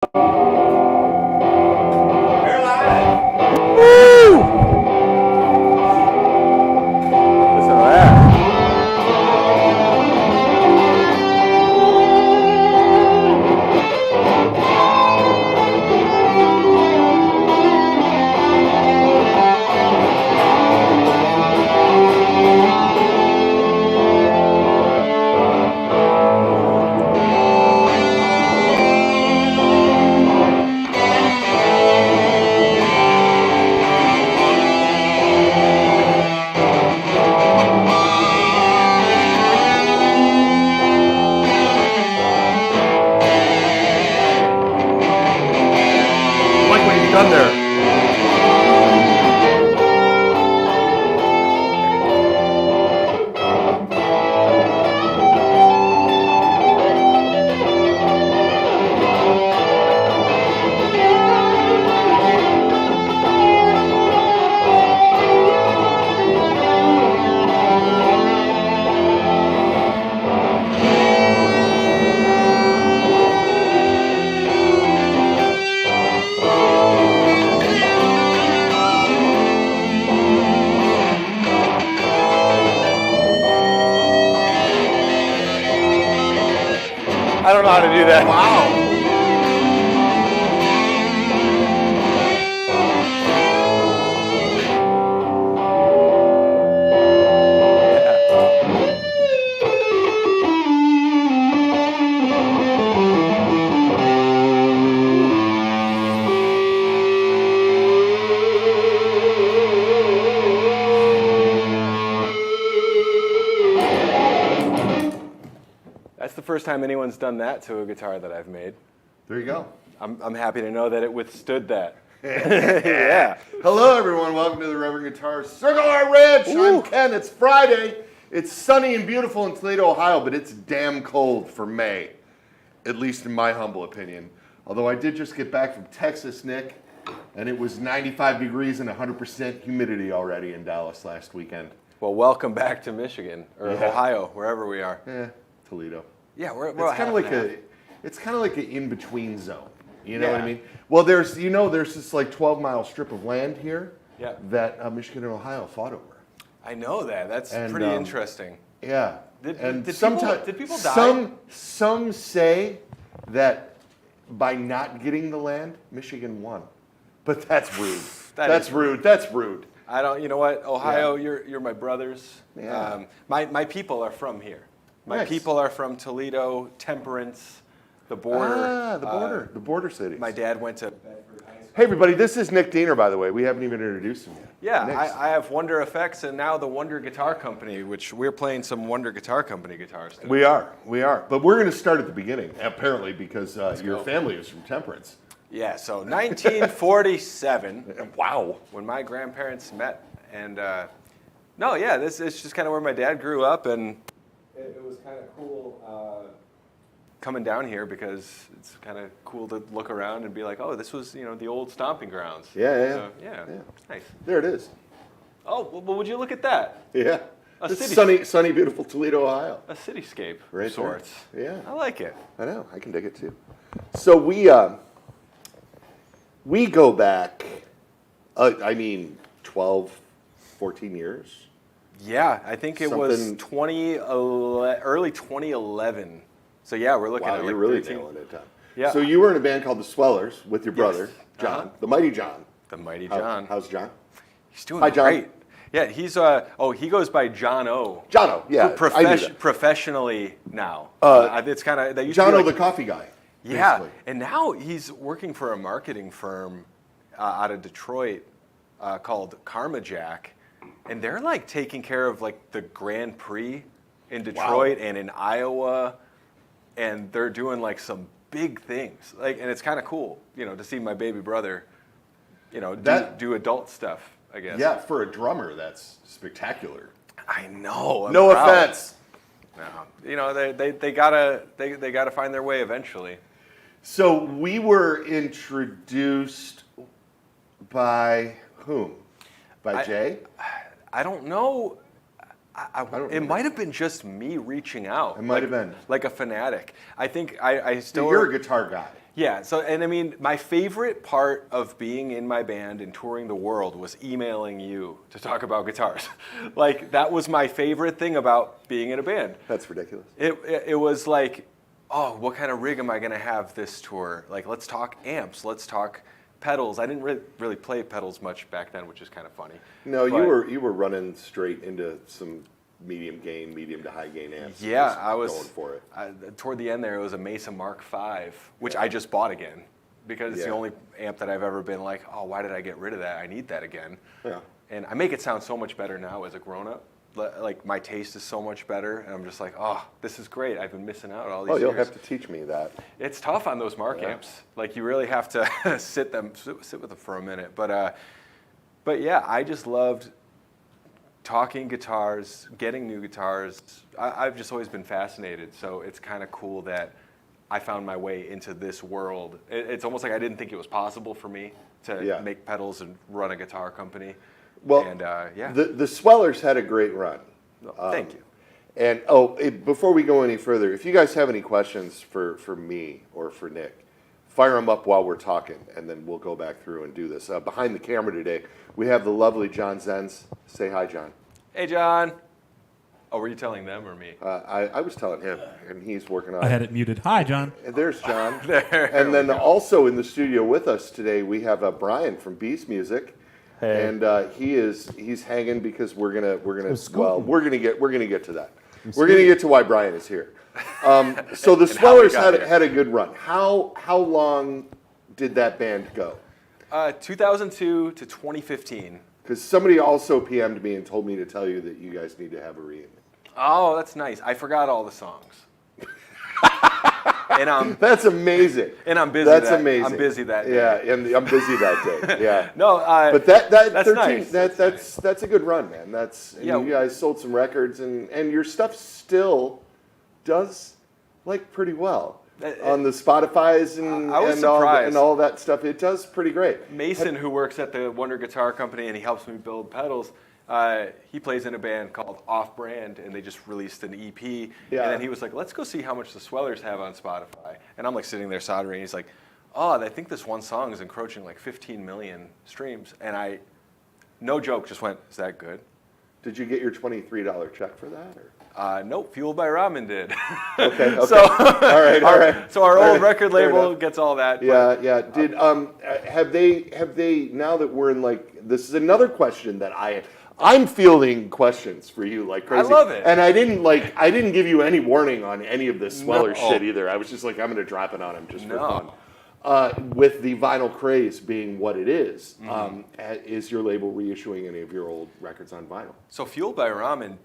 We're live. Woo! Listen to that. I like what you've done there. I don't know how to do that. Wow. That's the first time anyone's done that to a guitar that I've made. There you go. I'm happy to know that it withstood that. Yeah. Hello, everyone. Welcome to the Reverend Guitar Circle R Ranch. I'm Ken. It's Friday. It's sunny and beautiful in Toledo, Ohio, but it's damn cold for May, at least in my humble opinion. Although I did just get back from Texas, Nick, and it was 95 degrees and 100% humidity already in Dallas last weekend. Well, welcome back to Michigan or Yeah. Ohio, wherever we are. Toledo. Yeah, we're It's kind half of like and half. it's kind of like an in-between zone. You know what I Yeah. mean? Well, there's this like 12-mile strip of land here Yeah. that Michigan and Ohio fought over. I know that. That's And, pretty interesting. Yeah. Did people die? Some say that by not getting the land, Michigan won. But that's rude. That's is rude. That's rude. I don't. You know what, Ohio? You're my brothers. Yeah. My people are from here. My Nice. people are from Toledo, Temperance, the border. The border cities. My dad went to Bedford High School. Hey, everybody, this is Nick Diener, by the way. We haven't even introduced him yet. Yeah, Nick's- I have Oneder Effects and now the Wonder Guitar Company, which we're playing some Wonder Guitar Company guitars today. We are. But we're going to start at the beginning, apparently, because your go. family is from Temperance. Yeah, so 1947, Wow. when my grandparents met, and this is just kind of where my dad grew up, and it was kind of cool coming down here because it's kind of cool to look around and be like, oh, this was the old stomping grounds. Yeah. So, yeah, nice. There it is. Oh, well, would you look at that? Yeah. A It's city. sunny, beautiful Toledo, Ohio. A cityscape Right of sorts. there. Yeah. I like it. I know. I can dig it too. So we go back, 12, 14 years. Yeah, I think it was Something- early 2011. So yeah, we're looking Wow, at you're like really 13. nailing it, Tom. Yeah. So you were in a band called the Swellers with your brother, Yes. John, Uh-huh. the mighty John. The mighty How- John. How's John? He's doing Hi, John. great. Yeah, he's he goes by John O. Jono, yeah. I knew that. Professionally now. It's kind of they used Jono to be the like, coffee guy. yeah, basically. and now he's working for a marketing firm out of Detroit called Karma Jack, and they're like taking care of like the Grand Prix in Detroit and in Iowa, and they're doing like some big things. And it's kind of cool, to see my baby brother, do adult stuff. I guess. Yeah, for a drummer, that's spectacular. I know. I'm No proud. offense. No, they gotta find their way eventually. So we were introduced by whom? By Jay? I don't know. don't It remember. might have been just me reaching out. It might have been. like a fanatic. I think I still. You're a guitar guy. Yeah, so, and I mean, my favorite part of being in my band and touring the world was emailing you to talk about guitars. Like, that was my favorite thing about being in a band. That's ridiculous. It was like, oh, what kind of rig am I going to have this tour? Like, let's talk amps, let's talk pedals. I didn't really play pedals much back then, which is kind of funny. No, But- you were running straight into some medium to high gain amps. Yeah, Just I was going for it. Toward the end there, it was a Mesa Mark V, which I just bought again because it's the Yeah. only amp that I've ever been like, oh, why did I get rid of that? I need that again. Yeah. And I make it sound so much better now as a grown-up. Like, my taste is so much better, and I'm just like, oh, this is great. I've been missing out all these Oh, years. you'll have to teach me that. It's tough on those Mark amps. Like, you really have to sit with them for a minute. But yeah, I just loved talking guitars, getting new guitars. I've just always been fascinated. So it's kind of cool that I found my way into this world. It's almost like I didn't think it was possible for me to make pedals and run a guitar company. Well, and, yeah. the Swellers had a great run. Thank you. And before we go any further, if you guys have any questions for me or for Nick, fire them up while we're talking, and then we'll go back through and do this. Behind the camera today, we have the lovely John Zenz. Say hi, John. Hey, John. Oh, were you telling them or me? I was telling him, and he's working on I it. had it muted. Hi, John. And there's John. There And then we go. also in the studio with us today, we have Brian from Beast Music. Hey. And he's hanging because we're gonna scooting. we're gonna get to that. We're gonna get to why Brian is here. So the And how we Swellers got here. had a good run. How long did that band go? 2002 to 2015. Because somebody also PM'd me and told me to tell you that you guys need to have a reunion. Oh, that's nice. I forgot all the songs. and That's amazing. I'm busy. That's that, amazing. I'm busy that day. Yeah, and I'm busy that day. Yeah. No, But that that's 13, nice. that's a good run, man. And Yeah. you guys sold some records, and your stuff still does like pretty well on the Spotify's and I was and all, surprised. and all that stuff. It does pretty great. Mason, who works at the Wonder Guitar Company and he helps me build pedals, he plays in a band called Off Brand, and they just released an EP. Yeah. And then he was like, let's go see how much the Swellers have on Spotify. And I'm like sitting there soldering, and he's like, oh, I think this one song is encroaching like 15 million streams. And I, no joke, just went, is that good? Did you get your $23 check for that? Or? Nope, Fueled by Ramen did. Okay. So, all right. So our All old right, record fair label enough. gets all that. Yeah. Did have they now that we're in like this is another question that I'm fielding questions for you like crazy. I love it. And I didn't give you any warning on any of this Sweller No. shit either. I was just like I'm gonna drop it on him just for No. fun. With the vinyl craze being what it is, Mm-hmm. is your label reissuing any of your old records on vinyl? So Fueled by Ramen,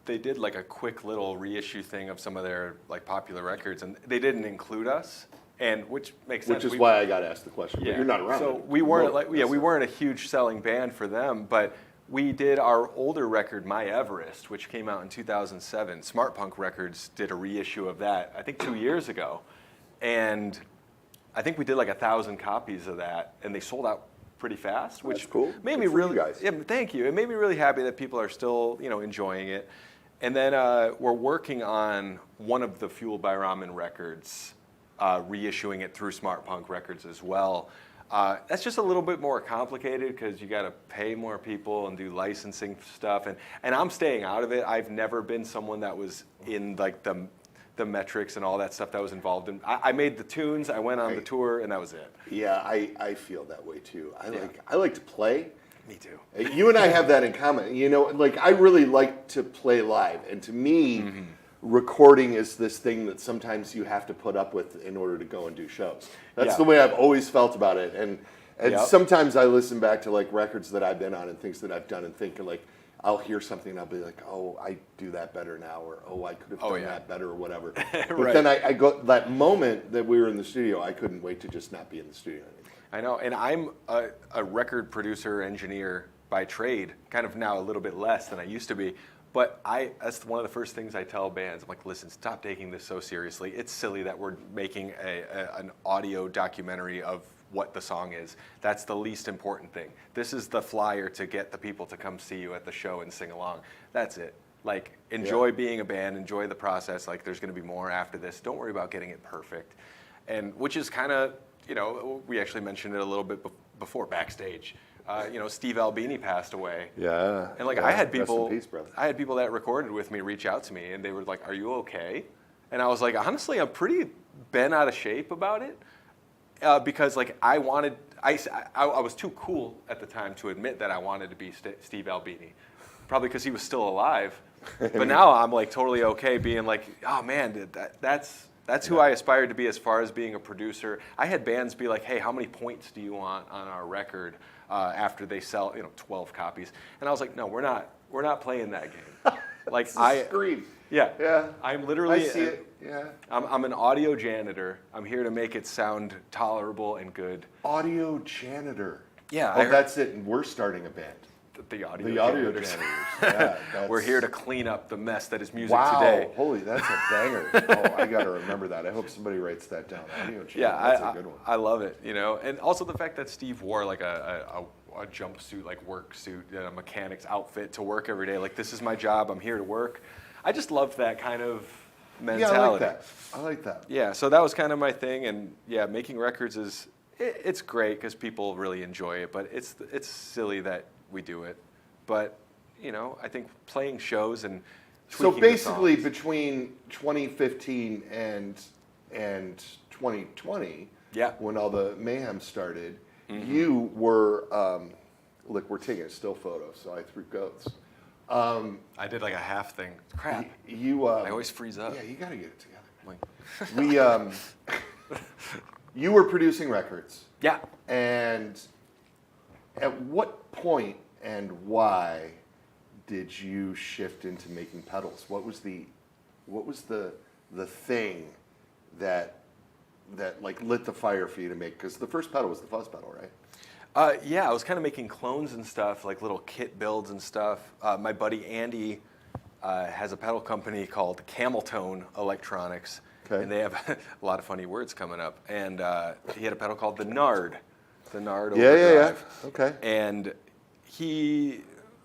they did like a quick little reissue thing of some of their like popular records, and they didn't include us, and which makes sense. Which is why I got asked the question. Yeah. But you're not around. So we weren't we weren't a huge selling band for them, but we did our older record, My Everest, which came out in 2007. Smart Punk Records did a reissue of that, I think 2 years ago, and I think we did like 1,000 copies of that, and they sold out pretty fast, which That's cool. made Good me for you really guys. Yeah, thank you. It made me really happy that people are still enjoying it. And then we're working on one of the Fueled by Ramen records, reissuing it through Smart Punk Records as well. That's just a little bit more complicated because you got to pay more people and do licensing stuff. And I'm staying out of it. I've never been someone that was in like the metrics and all that stuff that was involved in. I made the tunes, I went on the tour, and that was it. Yeah, I feel that way too. I like to play. Me too. You and I have that in common. Like I really like to play live, and to me, recording is this thing that sometimes you have to put up with in order to go and do shows. That's Yeah. the way I've always felt about it, and Yep. sometimes I listen back to like records that I've been on and things that I've done, and think like I'll hear something and I'll be like, oh, I do that better now, or oh, I could have done that better, or whatever. But Right. then I go that moment that we were in the studio, I couldn't wait to just not be in the studio anymore. I know, and I'm a record producer, engineer by trade, kind of now a little bit less than I used to be. But that's one of the first things I tell bands. I'm like, listen, stop taking this so seriously. It's silly that we're making an audio documentary of what the song is. That's the least important thing. This is the flyer to get the people to come see you at the show and sing along. That's it. Like, enjoy being a band, enjoy the process. Like, there's going to be more after this. Don't worry about getting it perfect. and which is kind of, we actually mentioned it a little bit before backstage. Steve Albini passed away. Yeah. And like yeah. I had Rest in people, peace, brother. I had people that recorded with me reach out to me, and they were like, "Are you okay?" And I was like, honestly, I'm pretty bent out of shape about it, because like I was too cool at the time to admit that I wanted to be Steve Albini, probably because he was still alive. But now I'm like totally okay being like, oh man, that's who I aspired to be as far as being a producer. I had bands be like, hey, how many points do you want on our record after they sell 12 copies? And I was like, no, we're not playing that game. Like Scream. Yeah. I'm literally. I see it. Yeah. I'm an audio janitor. I'm here to make it sound tolerable and good. Audio janitor. Yeah. Oh, that's it. And we're starting a band. The audio janitors. Yeah, we're here to clean up the mess that is music wow. today. Holy, that's a banger. Oh, I got to remember that. I hope somebody writes that down. Audio janitor. Yeah, that's a good one. I love it. And also the fact that Steve wore like a jumpsuit, like work suit, a mechanic's outfit to work every day. Like, this is my job. I'm here to work. I just loved that kind of mentality. Yeah, I like that. Yeah, so that was kind of my thing, and yeah, making records it's great because people really enjoy it, but it's silly that we do it. But I think playing shows and so tweaking basically the songs, between 2015 and 2020, yeah, when all the mayhem started, you were look, we're taking a still photo, so I threw goats. I did like a half thing. Crap. I always freeze up. Yeah, you got to get it together. You were producing records. Yeah. And at what point and why did you shift into making pedals? What was the thing that like lit the fire for you to make? Because the first pedal was the fuzz pedal, right? Yeah, I was kind of making clones and stuff, like little kit builds and stuff. My buddy Andy has a pedal company called Camel Tone Electronics, and they have a lot of funny words coming up. And he had a pedal called the Nard Overdrive. Yeah. Okay. And he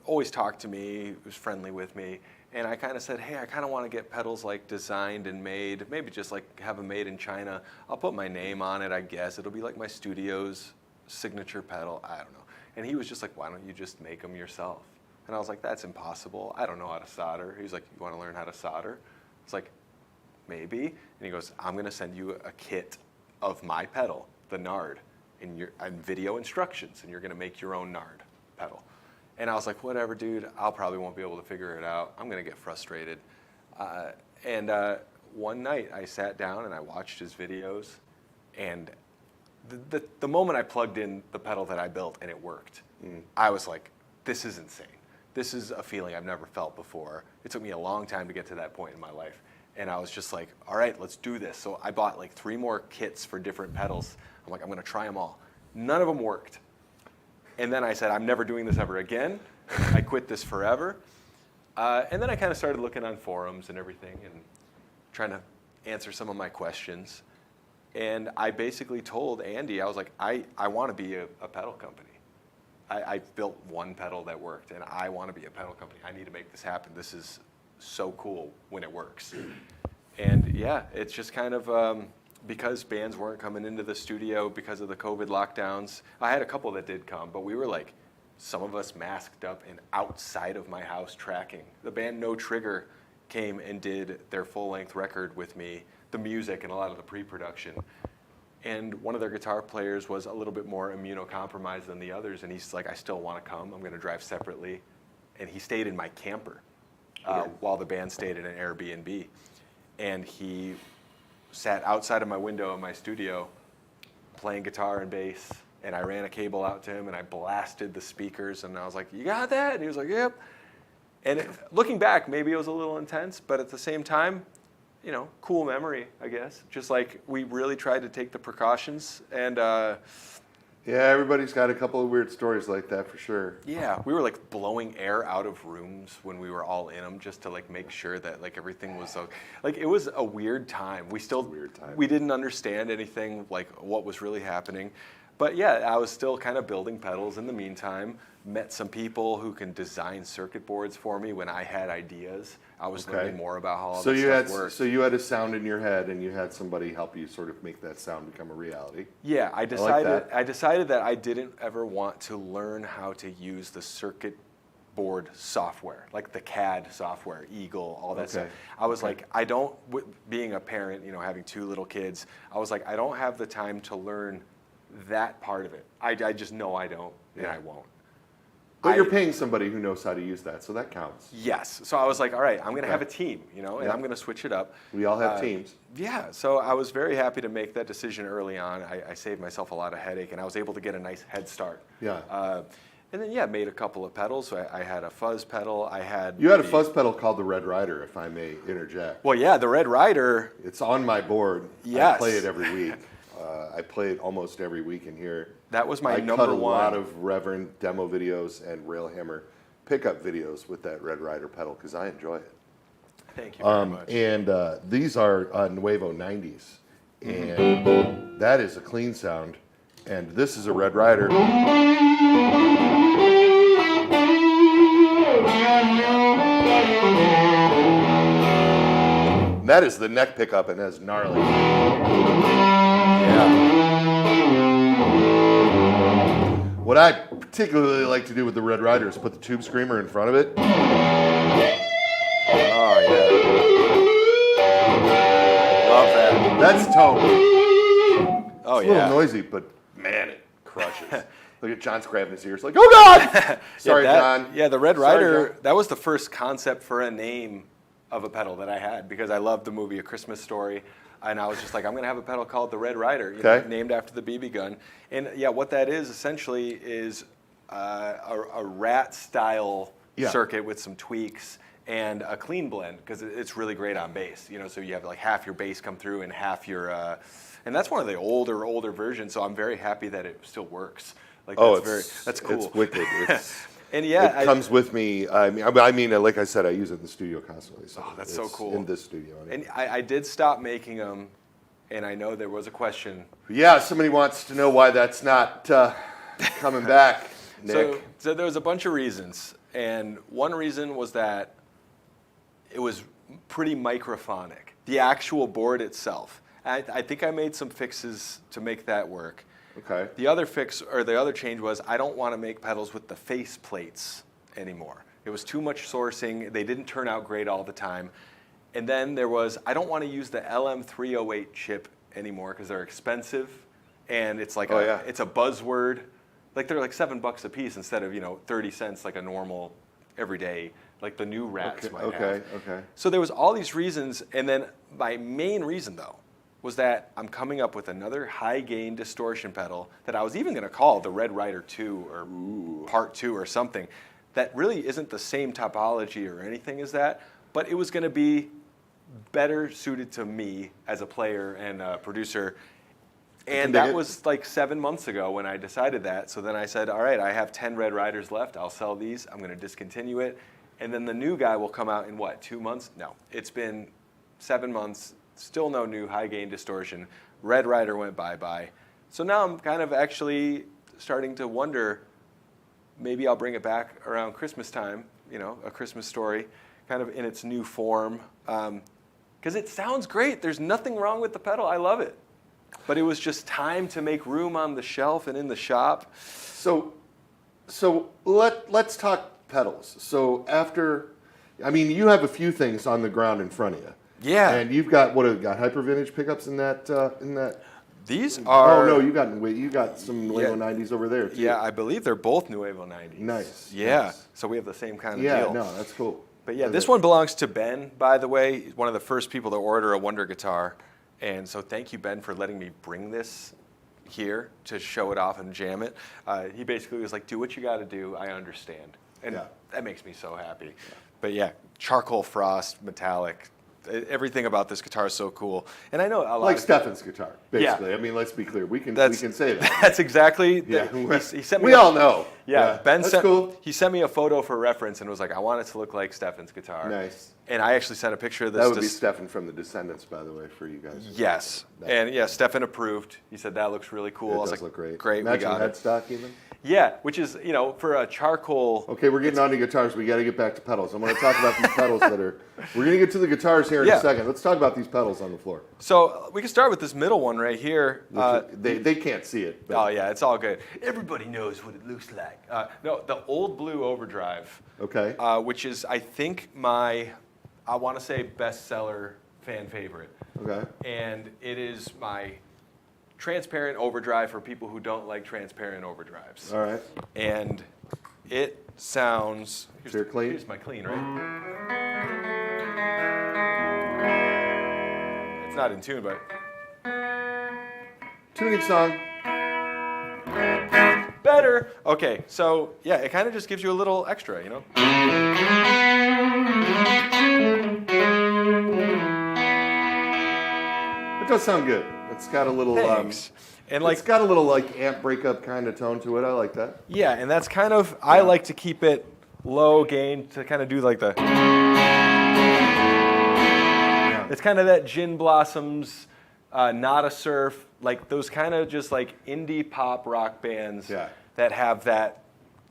always talked to me, he was friendly with me, and I kind of said, hey, I kind of want to get pedals like designed and made, maybe just like have them made in China. I'll put my name on it, I guess. It'll be like my studio's signature pedal, I don't know. And he was just like, why don't you just make them yourself? And I was like, that's impossible. I don't know how to solder. He was like, you want to learn how to solder? It's like, maybe. And he goes, I'm going to send you a kit of my pedal, the Nard, and video instructions, and you're going to make your own Nard pedal. And I was like, whatever, dude, I'll probably won't be able to figure it out. I'm going to get frustrated. And one night I sat down and I watched his videos, and the moment I plugged in the pedal that I built and it worked, I was like, this is insane. This is a feeling I've never felt before. It took me a long time to get to that point in my life. And I was just like, all right, let's do this. So I bought like 3 more kits for different pedals. I'm like, I'm going to try them all. None of them worked. And then I said, I'm never doing this ever again. I quit this forever. And then I kind of started looking on forums and everything and trying to answer some of my questions. And I basically told Andy, I was like, I want to be a pedal company. I built one pedal that worked, and I want to be a pedal company. I need to make this happen. This is so cool when it works. And yeah, it's just kind of because bands weren't coming into the studio because of the COVID lockdowns. I had a couple that did come, but we were like, some of us masked up and outside of my house tracking. The band No Trigger came and did their full-length record with me, the music and a lot of the pre-production. And one of their guitar players was a little bit more immunocompromised than the others, and he's like, I still want to come. I'm going to drive separately. And he stayed in my camper while the band stayed in an Airbnb. And he sat outside of my window in my studio playing guitar and bass, and I ran a cable out to him, and I blasted the speakers, and I was like, you got that? And he was like, yep. And looking back, maybe it was a little intense, but at the same time, cool memory, I guess. Just like we really tried to take the precautions, and yeah, everybody's got a couple of weird stories like that for sure. Yeah, we were like blowing air out of rooms when we were all in them, just to like make sure that like everything was like it was a weird time. We didn't understand anything like what was really happening, But yeah, I was still kind of building pedals in the meantime. Met some people who can design circuit boards for me when I had ideas. I was learning more about how all that stuff works. So you had a sound in your head, and you had somebody help you sort of make that sound become a reality. Yeah, I like decided that I didn't ever want to learn how to use the circuit board software, like the CAD software, Eagle, all that stuff. I was like, I don't, being a parent, having 2 little kids, I was like, I don't have the time to learn that part of it. I just know I don't, and I won't. But you're paying somebody who knows how to use that, so that counts. Yes. So I was like, all right, I'm going to have a team, and I'm going to switch it up. We all have teams. Yeah. So I was very happy to make that decision early on. I saved myself a lot of headache, and I was able to get a nice head start. Yeah. And then, made a couple of pedals. So I had a fuzz pedal. You had a fuzz pedal called the Red Rider, if I may interject. Well, yeah, the Red Rider. It's on my board. Yes. I play it every week. I play it almost every week in here. That was my number one. I cut a one. lot of Reverend demo videos and Railhammer pickup videos with that Red Rider pedal because I enjoy it. Thank you very much. And these are Nuevo 90s. And that is a clean sound. And this is a Red Rider. That is the neck pickup and has gnarly. What I particularly like to do with the Red Rider is put the tube screamer in front of it. Oh, yeah. Love that. That's tone. Oh, it's a yeah. little noisy, but man, it crushes. Look at John's grabbing his ears like, oh God! Sorry, John. Yeah, the Red Rider, that was the first concept for a name of a pedal that I had because I loved the movie A Christmas Story. And I was just like, I'm going to have a pedal called the Red Rider, named after the BB gun. And yeah, what that is essentially is a rat-style circuit with some tweaks and a clean blend because it's really great on bass. So you have like half your bass come through and half your, and that's one of the older versions. So I'm very happy that it still works. Like that's cool. It's wicked. And it comes with me. I mean, like I said, I use it in the studio constantly. So that's so cool. In this studio. And I did stop making them, and I know there was a question. Yeah, somebody wants to know why that's not coming back, Nick. So there was a bunch of reasons, and one reason was that it was pretty microphonic. The actual board itself. I think I made some fixes to make that work. Okay. The other fix or the other change was I don't want to make pedals with the face plates anymore. It was too much sourcing. They didn't turn out great all the time. And then there was I don't want to use the LM308 chip anymore because they're expensive and it's like it's a buzzword. Like they're like $7 a piece instead of 30 cents like a normal everyday like the new rats might have. Okay. So there was all these reasons, and then my main reason though was that I'm coming up with another high-gain distortion pedal that I was even going to call the Red Rider 2 or Part 2 or something that really isn't the same topology or anything as that, but it was going to be better suited to me as a player and a producer. And that was like 7 months ago when I decided that. So then I said, all right, I have 10 Red Riders left. I'll sell these. I'm going to discontinue it. And then the new guy will come out in what, 2 months? No, it's been 7 months. Still no new high-gain distortion. Red Rider went bye-bye. So now I'm kind of actually starting to wonder, maybe I'll bring it back around Christmas time, A Christmas Story, kind of in its new form. Because it sounds great. There's nothing wrong with the pedal. I love it. But it was just time to make room on the shelf and in the shop. So let's talk pedals. So you have a few things on the ground in front of you. Yeah. And you've got hyper vintage pickups in that These are. Oh no, you got some Nuevo 90s over there too. Yeah, I believe they're both Nuevo 90s. Nice. Yeah. Nice. So we have the same kind of deal. deal. Yeah, no, that's cool. But yeah, this one belongs to Ben, by the way. He's one of the first people to order a Wonder guitar. And so thank you, Ben, for letting me bring this here to show it off and jam it. He basically was like, do what you got to do. I understand. And that makes me so happy. Yeah. But yeah, charcoal frost, metallic, everything about this guitar is so cool. And I know a lot Like of Stefan's guitar, basically. Yeah. I mean, let's be clear. We can say that. That's exactly. Yeah. He sent me. We all know. Yeah, Ben That's sent. cool. He sent me a photo for reference and was like, "I want it to look like Stefan's guitar." Nice. And I actually sent a picture of this. That would be Stefan from The Descendants, by the way, for you guys. Yes, and yeah, Stefan approved. He said that looks really cool. It I was does like, look great. Great, we Matching got it. headstock even. Yeah, which is for a charcoal. Okay, we're getting on to guitars. We got to get back to pedals. I want to talk about these pedals that are. We're going to get to the guitars here in a second. Let's talk about these pedals on the floor. So we can start with this middle one right here. They can't see it. But. Oh yeah, it's all good. Everybody knows what it looks like. No, the Old Blue Overdrive. Okay. Which is I think I want to say bestseller fan favorite. Okay. And it is my transparent overdrive for people who don't like transparent overdrives. All right. And it sounds. Here's clean. Here's my clean, right? It's not in tune, but Tuning song. better. Okay, so yeah, it kind of just gives you a little extra, It does sound good. It's got a little. Thanks. And like, it's got a little like amp breakup kind of tone to it. I like that. yeah, and that's kind of, I like to keep it low gain to kind of do like the. Yeah. It's kind of that Gin Blossoms, Not a Surf, like those kind of just like indie pop rock bands that have that.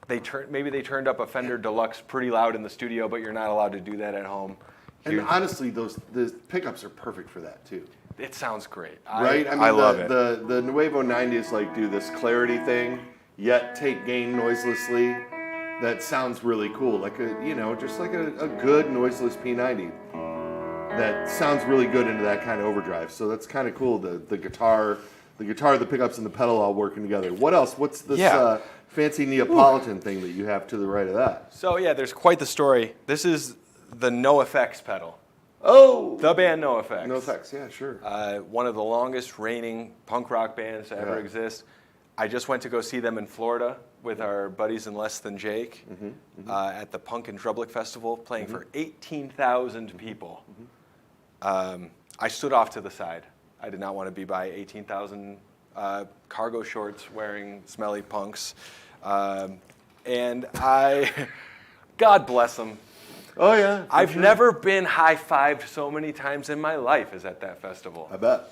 Maybe they turned up a Fender Deluxe pretty loud in the studio, but you're not allowed to do that at home. And honestly, the pickups are perfect for that too. It sounds great. Right? I love it. The Nuevo 90s like do this clarity thing, yet take gain noiselessly. That sounds really cool. Like just like a good noiseless P90 that sounds really good into that kind of overdrive. So that's kind of cool. The guitar, the pickups, and the pedal all working together. What else? What's this fancy Neapolitan thing that you have to the right of that? So yeah, there's quite the story. This is the No Effects pedal. Oh! The band No Effects. No Effects, yeah, sure. One of the longest reigning punk rock bands to ever exist. I just went to go see them in Florida with our buddies in Less Than Jake at the Punk and Drublic Festival, playing for 18,000 people. I stood off to the side. I did not want to be by 18,000 cargo shorts wearing smelly punks. And God bless them. Oh, yeah. I've never been high-fived so many times in my life as at that festival. I bet.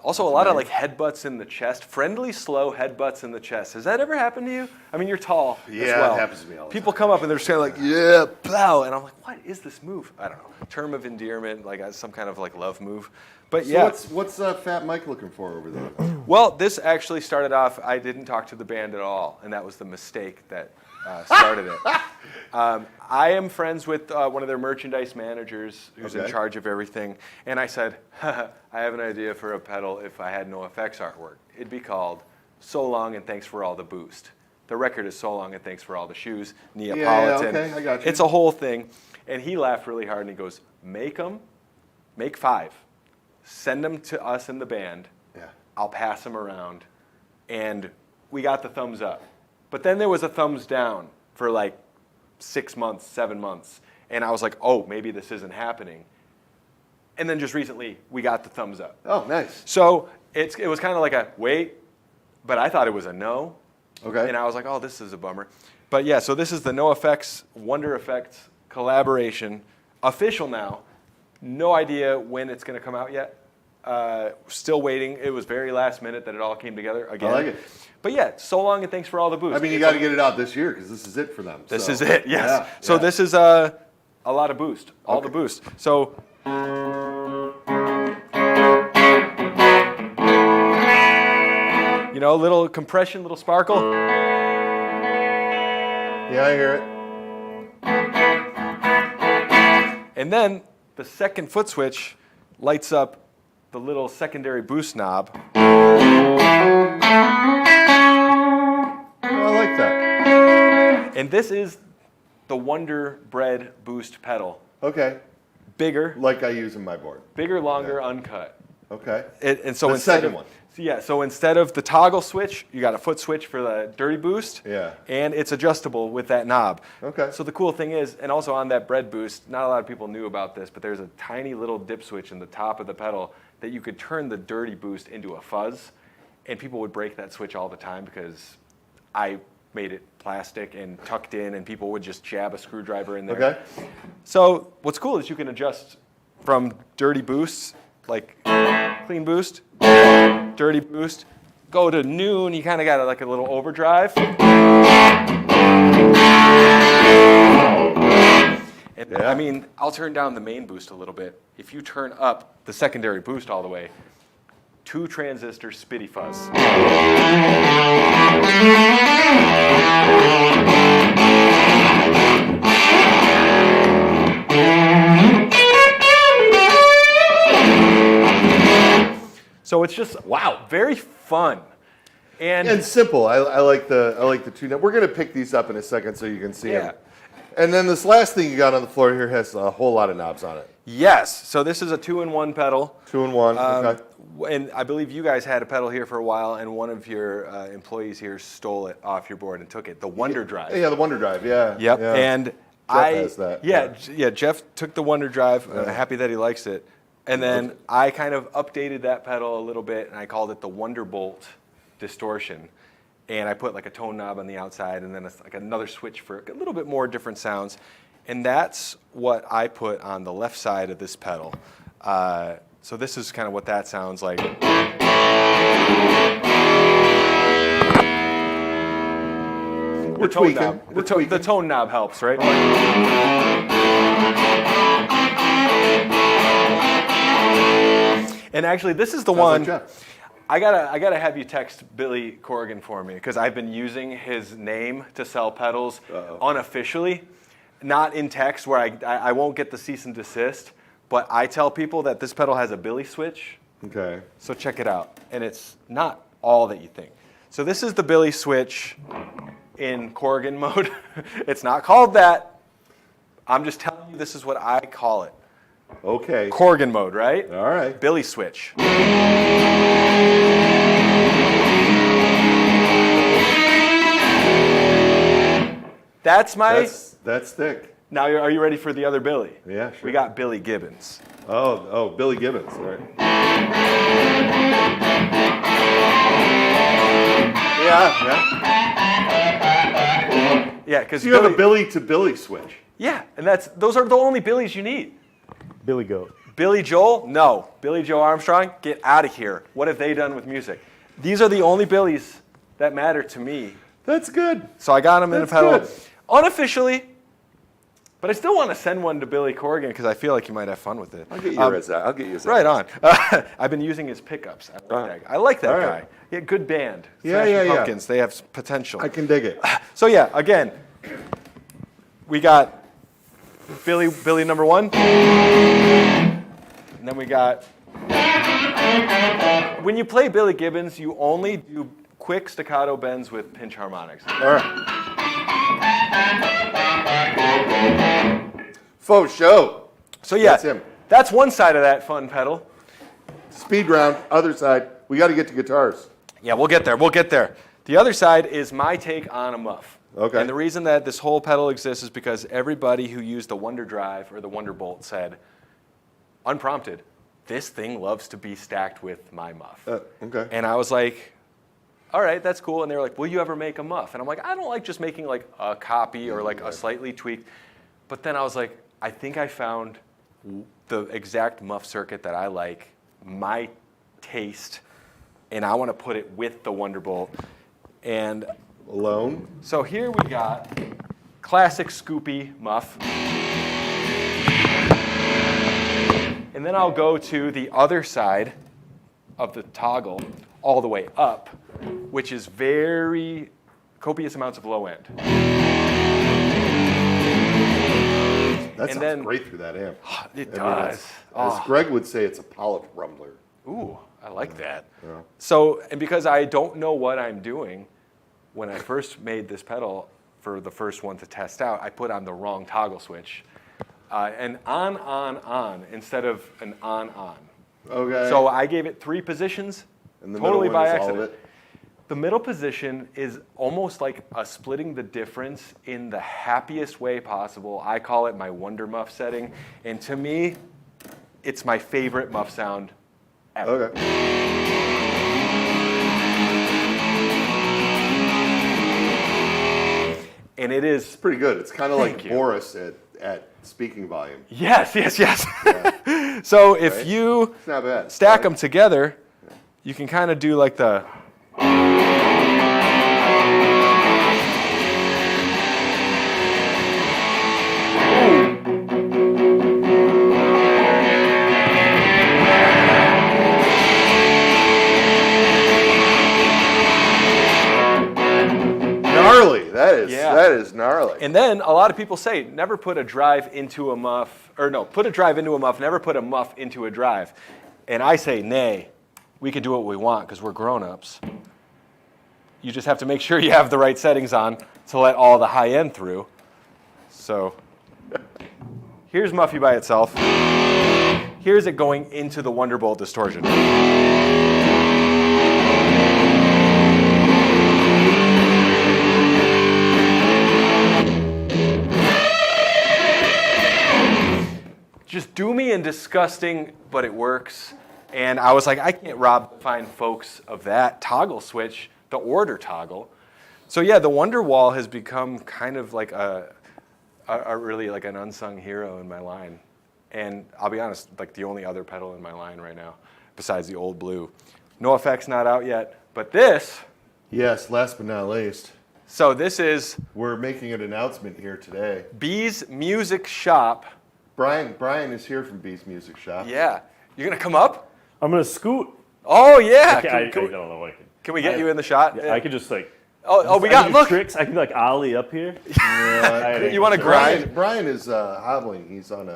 Also, a lot of like headbutts in the chest, friendly, slow headbutts in the chest. Has that ever happened to you? I mean, you're tall as well. It happens to me all the People come up and they're just kind of like, yeah, plow. And I'm like, what is this move? I don't know. Term of endearment, like some kind of like love move. But yeah. What's Fat Mike looking for over there? Well, this actually started off, I didn't talk to the band at all. And that was the mistake that started it. I am friends with one of their merchandise managers who's in charge of everything. And I said, I have an idea for a pedal if I had No Effects artwork. It'd be called So Long and Thanks for All the Boost. The record is So Long and Thanks for All the Shoes, Neapolitan. Yeah, okay, I got you. It's a whole thing. And he laughed really hard and he goes, make 5. Send them to us in the band. Yeah. I'll pass them around. And we got the thumbs up. But then there was a thumbs down for like 6 months, 7 months. And I was like, oh, maybe this isn't happening. And then just recently, we got the thumbs up. Oh, nice. So it was kind of like a wait, but I thought it was a no. Okay. And I was like, oh, this is a bummer. But yeah, so this is the No Effects, Wonder Effects collaboration. Official now. No idea when it's going to come out yet. Still waiting. It was very last minute that it all came together again. I like it. But yeah, So Long and Thanks for All the Boost. I mean, you got to get it out this year because this is it for them. This so. is it, yes. Yeah, so this is a lot of boost, all the boost. So a little compression, little sparkle. Yeah, I hear it. And then the second foot switch lights up the little secondary boost knob. I like that. And this is the Wonder Bread Boost pedal. Okay. Bigger. Like I use in my board. Bigger, longer, uncut. Okay. And so The second one. So instead of the toggle switch, you got a foot switch for the dirty boost. Yeah. And it's adjustable with that knob. Okay. So the cool thing is, and also on that bread boost, not a lot of people knew about this, but there's a tiny little dip switch in the top of the pedal that you could turn the dirty boost into a fuzz. And people would break that switch all the time because I made it plastic and tucked in, and people would just jab a screwdriver in there. Okay. So what's cool is you can adjust from dirty boosts, like clean boost, dirty boost, go to noon, you kind of got like a little overdrive. And, Yeah. I mean, I'll turn down the main boost a little bit. If you turn up the secondary boost all the way, 2 transistor spitty fuzz. So it's just, wow, very fun. And simple. I like the two. We're gonna pick these up in a second so you can see them. And then this last thing you got on the floor here has a whole lot of knobs on it. Yes. So this is a 2-in-1 pedal. 2-in-1. Okay. And I believe you guys had a pedal here for a while, and one of your employees here stole it off your board and took it. The Wonder Drive. Yeah, the Wonder Drive. Yeah. Yep. Yeah. And Jeff has that. Yeah. Jeff took the Wonder Drive. Happy that he likes it. And then I kind of updated that pedal a little bit, and I called it the Wonderbolt Distortion. And I put like a tone knob on the outside, and then like another switch for a little bit more different sounds. And that's what I put on the left side of this pedal. So this is kind of what that sounds like. We're tweaking. The tone knob helps, right? And actually, this is the one. Like I gotta have you text Billy Corrigan for me, because I've been using his name to sell pedals unofficially, not in text where I won't get the cease and desist, but I tell people that this pedal has a Billy switch. Okay. So check it out, and it's not all that you think. So this is the Billy switch in Corrigan mode. It's not called that. I'm just telling you this is what I call it. Okay. Corrigan mode, right? All right. Billy switch. That's my. That's thick. Now, are you ready for the other Billy? Yeah, sure. We got Billy Gibbons. Oh, Billy Gibbons. All right. Yeah. Yeah, because So you have a Billy to Billy switch. Yeah, and those are the only Billies you need. Billy Goat. Billy Joel? No. Billy Joe Armstrong? Get out of here. What have they done with music? These are the only Billies that matter to me. That's good. So I got them in a That's pedal good. unofficially, but I still want to send one to Billy Corrigan because I feel like you might have fun with it. I'll get you as that. I'll get you as that. Right on. I've been using his pickups. I like that All guy. right. Yeah, good band. Yeah, Smashing yeah. Pumpkins. They have potential. I can dig it. So yeah, again, we got Billy number 1. And then we got, when you play Billy Gibbons, you only do quick staccato bends with pinch harmonics. All right. Faux show. So yeah, That's him. that's one side of that fun pedal. Speed round. Other side. We got to get to guitars. Yeah, we'll get there. We'll get there. The other side is my take on a muff. Okay. And the reason that this whole pedal exists is because everybody who used the Wonder Drive or the Wonderbolt said, unprompted, this thing loves to be stacked with my muff. Okay. And I was like, all right, that's cool. And they were like, will you ever make a muff? And I'm like, I don't like just making like a copy or like a slightly tweaked. But then I was like, I think I found the exact muff circuit that I like, my taste, and I want to put it with the Wonderbolt. And Alone. so here we got classic Scoopy muff. And then I'll go to the other side of the toggle all the way up, which is very copious amounts of low end. That And sounds then- great through that amp. It I mean, does. As Greg would say, it's a polyp rumbler. Ooh, I like that. Yeah. So, and because I don't know what I'm doing, when I first made this pedal for the first one to test out, I put on the wrong toggle switch. An on instead of an on. Okay. So I gave it 3 positions, And the totally middle one by is all of accident. it? The middle position is almost like a splitting the difference in the happiest way possible. I call it my Wonder Muff setting. And to me, it's my favorite muff sound ever. Okay. And it is It's pretty good. It's kind of like you. Boris at speaking volume. Yes. So if Right? you It's not bad. stack right? them together, you can kind of do like the. Gnarly. That is gnarly. And then a lot of people say, never put a drive into a muff, or no, put a drive into a muff, never put a muff into a drive. And I say, nay, we can do what we want because we're grown-ups. You just have to make sure you have the right settings on to let all the high end through. So here's Muffy by itself. Here's it going into the Wonderbolt distortion. Just doomy and disgusting, but it works. And I was like, I can't rob the fine folks of that toggle switch, the order toggle. So yeah, the Wonderwall has become kind of like a really like an unsung hero in my line. And I'll be honest, like the only other pedal in my line right now, besides the old blue. No Effects not out yet, but this. Yes, last but not least, So this is we're making an announcement here today. B's Music Shop. Brian is here from Beast Music Shop. Yeah, you're gonna come up? I'm gonna scoot. Oh yeah. I don't know what I can. Can we get you in the shot? I could just like. We I got can do look. tricks. I can like ollie up here. You want to grind? Brian is hobbling. He's on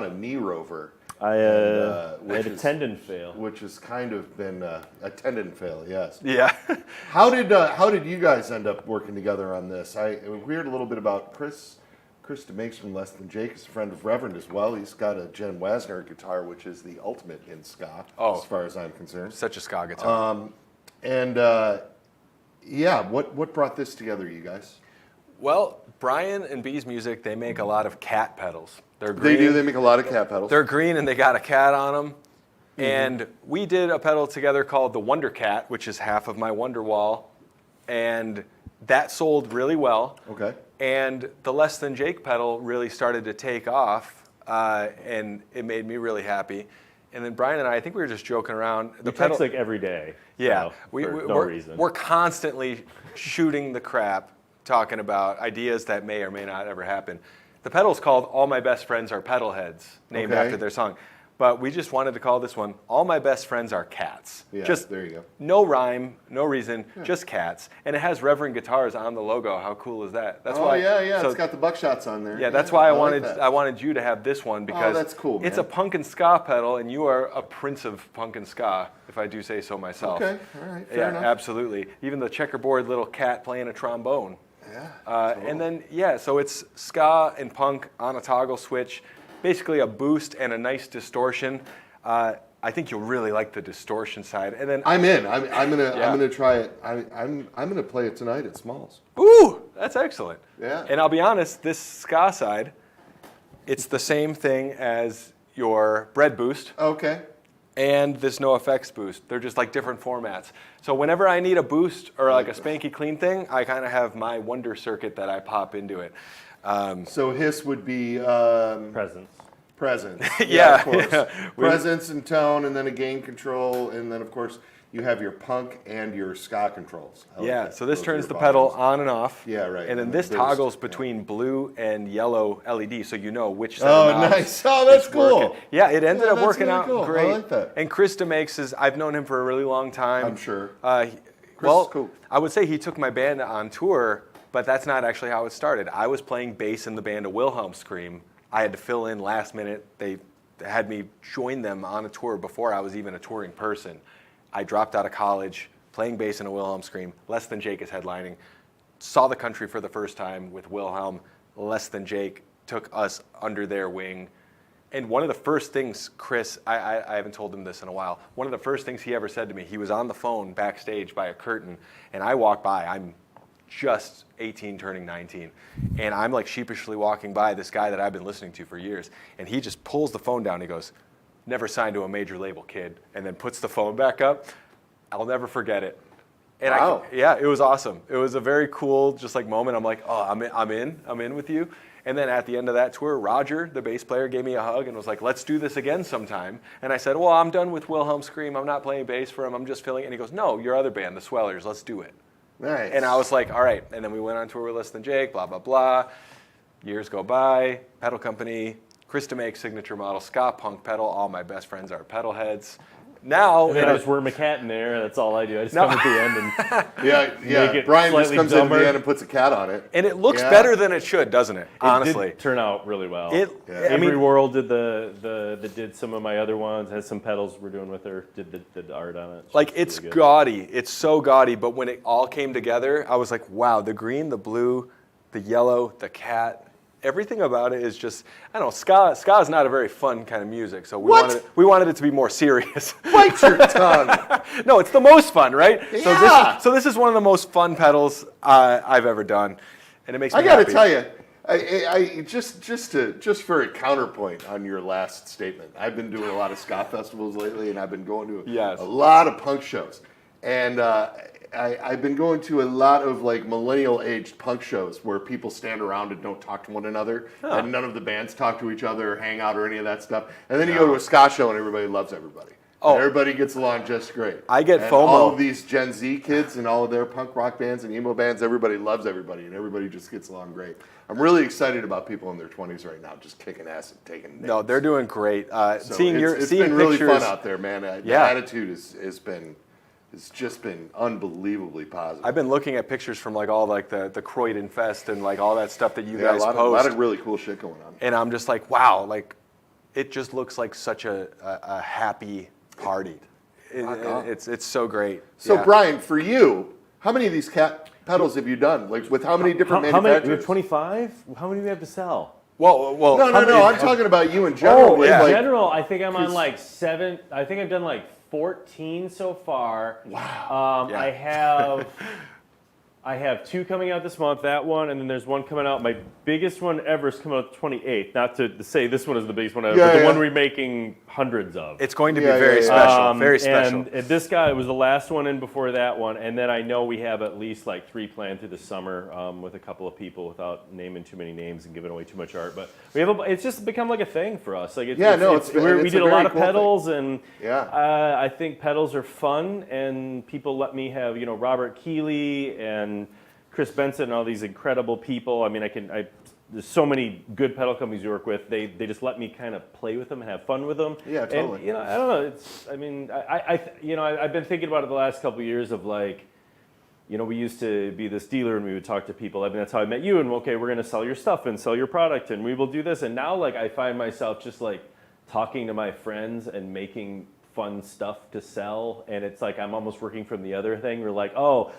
a knee rover. I had which a is- tendon fail. Which has kind of been a tendon fail, yes. Yeah. How did you guys end up working together on this? We heard a little bit about Chris DeMakes from Less Than Jake is a friend of Reverend as well. He's got a Jen Wasner guitar, which is the ultimate in ska, as far as I'm concerned. Such a ska guitar. What brought this together, you guys? Well, Brian and B's Music, they make a lot of cat pedals. They're green. They do. They make a lot of cat pedals. They're green and they got a cat on them. And we did a pedal together called the Wonder Cat, which is half of my Wonderwall. And that sold really well. Okay. And the Less Than Jake pedal really started to take off, and it made me really happy. And then Brian and I think we were just joking around. We text like every day. Yeah, for no reason. We're constantly shooting the crap, talking about ideas that may or may not ever happen. The pedal's called All My Best Friends Are Pedalheads, named Okay. after their song. But we just wanted to call this one All My Best Friends Are Cats. Yeah, just there you go. No rhyme, no reason, just cats. And it has Reverend Guitars on the logo. How cool is that? That's Oh yeah, so- it's got the buckshots on there. yeah, that's why I like wanted that. you to have this one because that's cool, it's man. a punk and ska pedal, and you are a prince of punk and ska, if I do say so myself. Okay, all right, fair Yeah, enough. absolutely. Even the checkerboard little cat playing a trombone. Yeah. And then so it's ska and punk on a toggle switch, basically a boost and a nice distortion. I think you'll really like the distortion side, and then I'm in. I'm Yeah. gonna try it. I'm gonna play it tonight at Smalls. ooh, that's excellent. Yeah. And I'll be honest, this ska side, it's the same thing as your bread boost Okay. and this No Effects boost. They're just like different formats. So whenever I need a boost or like a spanky clean thing, I kind of have my Wonder circuit that I pop into it. So hiss would be Presence. presence. Yeah, of course. yeah. Presence and tone, and then a gain control, and then of course you have your punk and your ska controls. I like Yeah, that. so this Those are turns your the pedal volumes. on and off. Yeah, right. And then And this the boost, toggles yeah. between blue and yellow LED, so you know which set Oh, of knobs nice. Oh, that's it's cool. working. Yeah, it ended Yeah, up that's working really out cool. I great. like that. And Chris DeMakes is, I've known him for a really long time. I'm sure. Well, is cool. I would say he took my band on tour, but that's not actually how it started. I was playing bass in the band of Wilhelm Scream. I had to fill in last minute. They had me join them on a tour before I was even a touring person. I dropped out of college, playing bass in a Wilhelm Scream. Less Than Jake is headlining. Saw the country for the first time with Wilhelm. Less Than Jake took us under their wing. And one of the first things, Chris, I haven't told him this in a while, one of the first things he ever said to me, he was on the phone backstage by a curtain, and I walked by. I'm just 18, turning 19. And I'm like sheepishly walking by this guy that I've been listening to for years. And he just pulls the phone down. He goes, "Never signed to a major label, kid." And then puts the phone back up. I'll never forget it. And wow. yeah, it was awesome. It was a very cool, just like moment. I'm like, oh, I'm in with you. And then at the end of that tour, Roger, the bass player, gave me a hug and was like, "Let's do this again sometime." And I said, "Well, I'm done with Wilhelm Scream. I'm not playing bass for him. I'm just filling." And he goes, "No, your other band, the Swellers. Let's do it." Nice. And I was like, all right. And then we went on tour with Less Than Jake, blah, blah, blah. Years go by, pedal company, Chris DeMake signature model, ska punk pedal. All my best friends are pedal heads. Now, And then I just worm a cat in there. That's all I do. I just come at the end and yeah. make it Brian just slightly comes dumber. in the end and puts a cat on it. and it looks better than it should, doesn't it? Honestly. It did turn out really well. I Avery mean, Worrell did did some of my other ones. Has some pedals we're doing with her. Did the art on it. like it's really good. gaudy. It's so gaudy. But when it all came together, I was like, wow, the green, the blue, the yellow, the cat. Everything about it is just, I don't know, ska is not a very fun kind of music, so we wanted it to be more serious. Bite your tongue. No, it's the most fun, right? Yeah. So this is one of the most fun pedals I've ever done, and it makes me I got to happy. tell you, I just for a counterpoint on your last statement, I've been doing a lot of ska festivals lately, and I've been going to Yes. a lot of punk shows, and I've been going to a lot of like millennial-aged punk shows where people stand around and don't talk to one another, and none of the bands talk to each other, or hang out, or any of that stuff. And then you go to a ska show, and everybody loves everybody. Oh. And everybody gets along just great. I get and FOMO. All of these Gen Z kids and all of their punk rock bands and emo bands, everybody loves everybody, and everybody just gets along great. I'm really excited about people in their 20s right now, just kicking ass and taking names. No, they're doing great. So seeing it's seeing been really pictures, fun out there, man. The Yeah. attitude has just been unbelievably positive. I've been looking at pictures from like all like the Croydon Fest and like all that stuff that you yeah, guys a post, lot of really cool shit going on. and I'm just like, wow, like it just looks like such a happy party. It's so great. So Yeah. Brian, for you, how many of these cat pedals have you done? Like with how many different How many? We manufacturers? have 25. How many do we have to sell? well, No. I'm talking about you in general. Oh, with, yeah. In like, general, I think I'm on 'cause- like 7. I think I've done like 14 so far. Wow. Yeah. I have 2 coming out this month, that one, and then there's one coming out. My biggest one ever is coming out the 28th. Not to say this one is the biggest one ever, but the one we're making hundreds of. It's going to be Yeah, very yeah, yeah. special. Very special. And this guy was the last one in before that one, and then I know we have at least like 3 planned through the summer with a couple of people without naming too many names and giving away too much art. But we have it's just become like a thing for us. Like it's been- we it's did a a lot very of cool pedals, and Yeah. I think pedals are fun, and people let me have Robert Keeley and Chris Benson and all these incredible people. I mean, there's so many good pedal companies you work with. They just let me kind of play with them and have fun with them. Yeah, totally. And, I don't know. I've been thinking about it the last couple of years of like, we used to be this dealer and we would talk to people. I mean, that's how I met you. And okay, we're going to sell your stuff and sell your product and we will do this. And now like I find myself just like talking to my friends and making fun stuff to sell, and it's like I'm almost working from the other thing. We're like,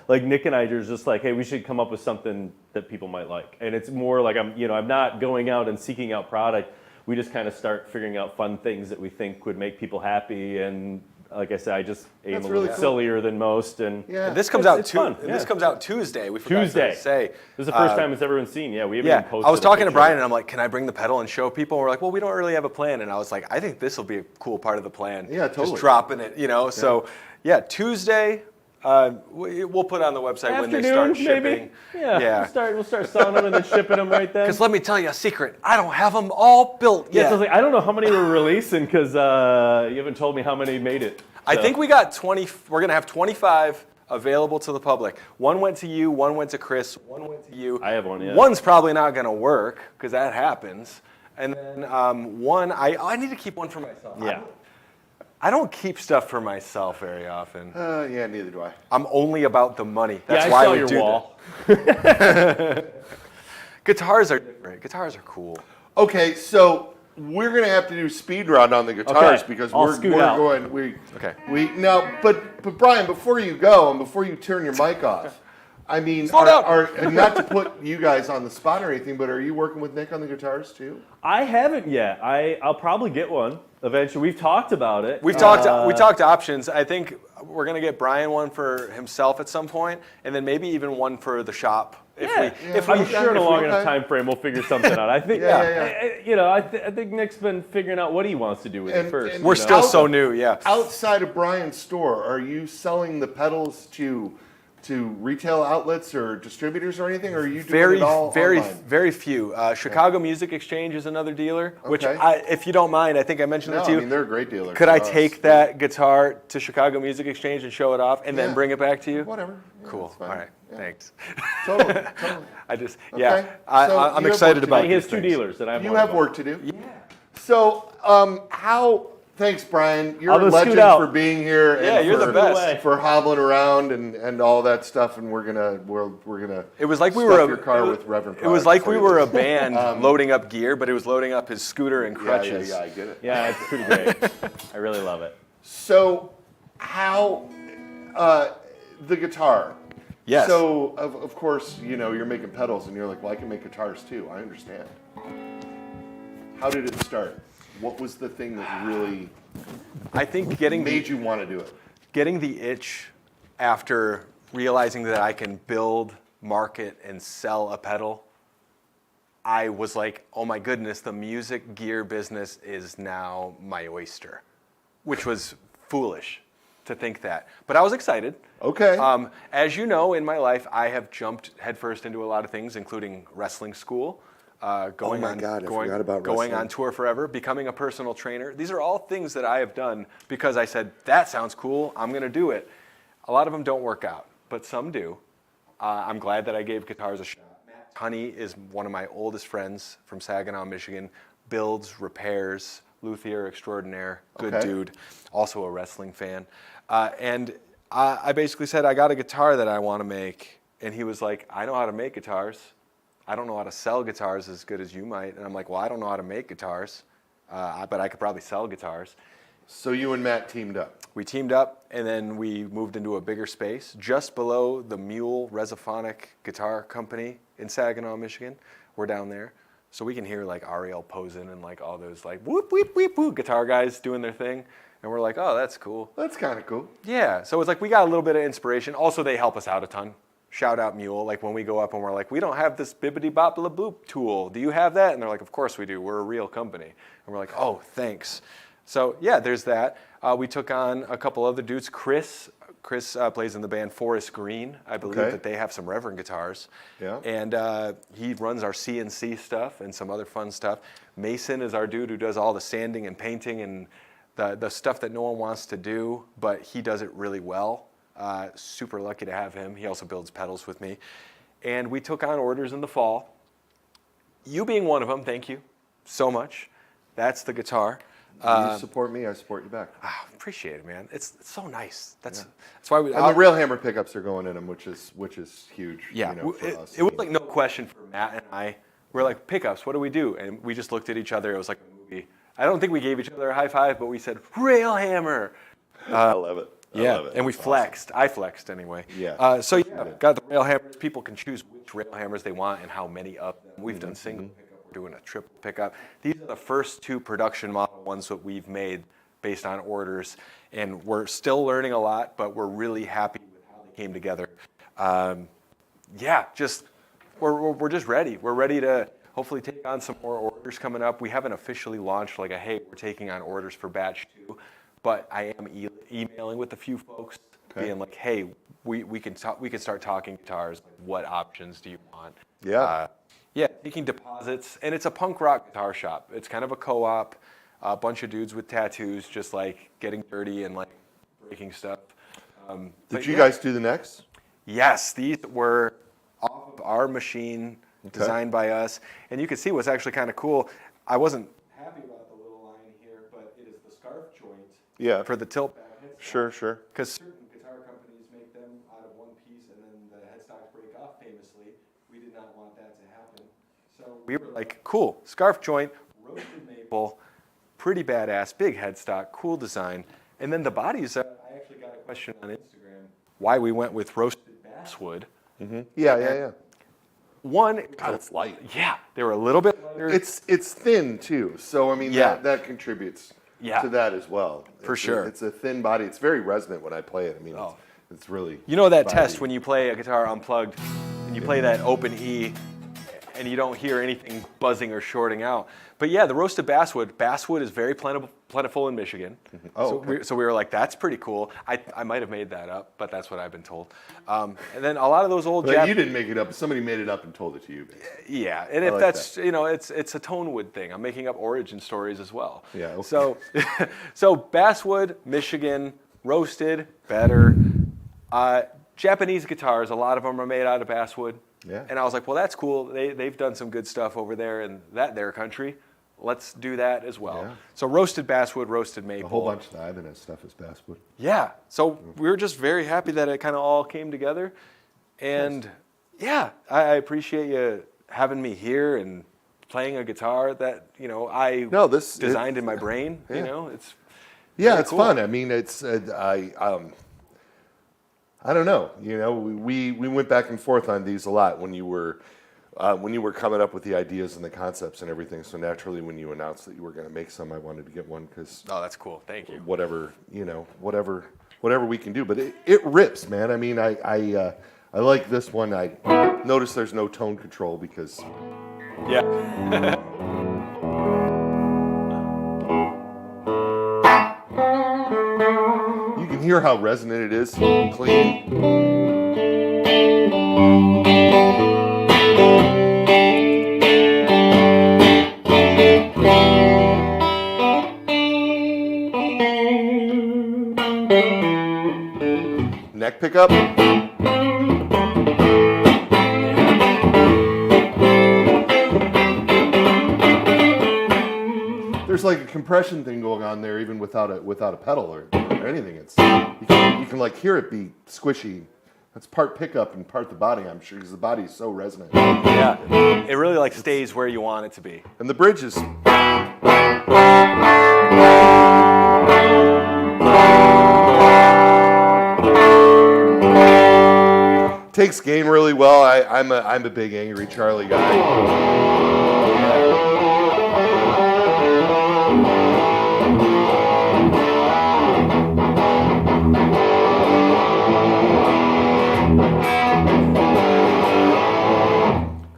like Nick and I are just like, hey, we should come up with something that people might like, and it's more like I'm not going out and seeking out product. We just kind of start figuring out fun things that we think would make people happy, and like I said, I just aim That's a little really cool. sillier than most, and Yeah. And this comes It's- out it's fun, yeah. This comes out Tuesday. We forgot Tuesday. to say. This is the first time it's ever been seen. Yeah, we haven't Yeah, even posted. I was a talking to picture. Brian and I'm like, can I bring the pedal and show people? And we're like, well, we don't really have a plan. And I was like, I think this will be a cool part of the plan. Yeah, totally. Just dropping it, So, yeah, Tuesday, we'll put it on the website when they start shipping. maybe. Yeah, Yeah. We'll start selling them and then shipping them right then. Because let me tell you a secret, I don't have them all built Yeah, yet. so I was like, I don't know how many we're releasing because you haven't told me how many made it. I So- think we got 20. We're gonna have 25 available to the public. One went to you, one went to Chris, one went to you. I have one, yeah. One's probably not gonna work because that happens. And then one, I need to keep one for myself. Yeah. I don't keep stuff for myself very often. Yeah, neither do I. I'm only about the money. That's I why saw we your do wall. this. Guitars are different. Guitars are cool. Okay, so we're gonna have to do speed run on the guitars Okay, because I'll we're scoot out. going. Okay. But Brian, before you go and before you turn your mic off, I mean, Slow down. and not to put you guys on the spot or anything, but are you working with Nick on the guitars too? I haven't yet. I'll probably get one eventually. We've talked about it. We talked options. I think we're gonna get Brian one for himself at some point, and then maybe even one for the shop. I'm sure in a long enough time frame we'll figure something out. I think, I think Nick's been figuring out what he wants to do with it first. And we're still so new, yeah. Outside of Brian's store, are you selling the pedals to retail outlets or distributors or anything, or are you doing it all online? Very few. Chicago Music Exchange is another dealer, which, Okay. if you don't mind, I think I mentioned it to you. I mean, they're a great dealer. Could I take that guitar to Chicago Music Exchange and show it off, and then bring it back to you? Whatever. Yeah, Cool. that's fine. All right. Yeah. Thanks. Totally. I just, Okay. I'm So you have excited work to about do. He has these two things. dealers that I'm You one have of. work to do. Yeah. So, thanks, Brian. You're I'll a just scoot legend out. for being here. Yeah, and you're the for- best. for hobbling around and all that stuff. And we're gonna. It was like we stuff were your car with Reverend. It was like we were a band loading up gear, but it was loading up his scooter and crutches. Yeah, I get it. Yeah, it's pretty great. I really love it. So, how the guitar? Yes. So of course you're making pedals and you're like, well, I can make guitars too. I understand. How did it start? What was the thing that really I think made you want to do it? getting the itch after realizing that I can build, market, and sell a pedal, I was like, oh my goodness, the music gear business is now my oyster, which was foolish to think that. But I was excited. Okay. As you know, in my life, I have jumped headfirst into a lot of things, including wrestling school, going my God, I forgot about going wrestling. on tour forever, becoming a personal trainer. These are all things that I have done because I said, that sounds cool, I'm going to do it. A lot of them don't work out, but some do. I'm glad that I gave guitars a shot. Honey is one of my oldest friends from Saginaw, Michigan, builds, repairs, luthier extraordinaire, good Okay. dude, also a wrestling fan. And I basically said, I got a guitar that I want to make. And he was like, I know how to make guitars. I don't know how to sell guitars as good as you might. And I'm like, well, I don't know how to make guitars, but I could probably sell guitars. So you and Matt teamed up. We teamed up, and then we moved into a bigger space just below the Mule Resophonic Guitar Company in Saginaw, Michigan. We're down there. So we can hear like Ariel Posen and like all those like whoop, whoop, whoop, whoop guitar guys doing their thing. And we're like, oh, that's cool. That's kind of cool. Yeah, so it's like we got a little bit of inspiration. Also, they help us out a ton. Shout out Mule. Like when we go up and we're like, we don't have this bibbity bop la boop tool. Do you have that? And they're like, of course we do. We're a real company. And we're like, oh, thanks. So yeah, there's that. We took on a couple other dudes. Chris plays in the band Forest Green. I believe Okay. that they have some Reverend guitars. Yeah. And he runs our CNC stuff and some other fun stuff. Mason is our dude who does all the sanding and painting and the stuff that no one wants to do, but he does it really well. Super lucky to have him. He also builds pedals with me. And we took on orders in the fall. You being one of them, thank you so much. That's the guitar. You support me, I support you back. Appreciate it, man. It's so nice. That's why we. And the rail hammer pickups are going in them, which is huge. Yeah, for us. it was like no question for Matt and I. We're like, pickups, what do we do? And we just looked at each other. It was like a movie. I don't think we gave each other a high five, but we said, rail hammer. I love it. I love it. And we That's flexed. I flexed anyway. Yeah. So yeah, got the rail hammers. People can choose which rail hammers they want and how many of them. We've done single pickup. We're doing a triple pickup. These are the first two production model ones that we've made based on orders, and we're still learning a lot, but we're really happy with how they came together. We're just ready. We're ready to hopefully take on some more orders coming up. We haven't officially launched like hey, we're taking on orders for batch 2, but I am emailing with a few folks, being like, hey, we can start talking guitars. Like, what options do you want? Yeah. Taking deposits, and it's a punk rock guitar shop. It's kind of a co-op, a bunch of dudes with tattoos, just like getting dirty and like breaking stuff. Did you guys do the necks? Yes, these were off of our machine, designed by us, and you can see what's actually kind of cool. I wasn't happy about the little line here, but it is the scarf joint for the tilt back headstock. Sure. Because certain guitar companies make them out of one piece and then the headstocks break off famously. We did not want that to happen. So we were like, cool, scarf joint, roasted maple, pretty badass, big headstock, cool design. And then the bodies, I actually got a question on Instagram why we went with roasted basswood Yeah. One, God, it's light. yeah, they were a little bit lighter. It's thin too, so I mean Yeah. that contributes Yeah. to that as well. For It's sure. it's a thin body. It's very resonant when I play it. I mean, Oh. it's really. You know that vibey. test when you play a guitar unplugged and you play that open E and you don't hear anything buzzing or shorting out. But yeah, the roasted basswood is very plentiful in Michigan. Oh, So we were like, that's pretty cool. I might have made that up, but that's what I've been told. And then a lot of those old But you didn't make it up. Somebody made it up and told it to you. Basically. Yeah, and if like that's it's a Tonewood thing. I'm making up origin stories as well. Yeah, okay. So basswood, Michigan, roasted, better. Japanese guitars, a lot of them are made out of basswood. Yeah. And I was like, well, that's cool. They've done some good stuff over there in their country. Let's do that as well. Yeah. So roasted basswood, roasted maple. A whole bunch of the Ibanez stuff is basswood. Yeah. So we were just very happy that it kind of all came together. And yeah, I appreciate you having me here and playing a guitar that, I designed in my brain. Yeah. It's Yeah, really it's cool. fun. I mean, it's I don't know. We went back and forth on these a lot when you were coming up with the ideas and the concepts and everything. So naturally, when you announced that you were going to make some, I wanted to get one because Oh, that's cool. Thank you. whatever we can do. But it rips, man. I mean, I like this one. I notice there's no tone control because Yeah. you can hear how resonant it is, clean. Neck pickup. There's like a compression thing going on there, even without a pedal or anything. It's you can like hear it be squishy. That's part pickup and part the body, I'm sure, because the body is so resonant. Yeah. It really stays where you want it to be. And the bridge is. Takes gain really well. I'm a big Angry Charlie guy.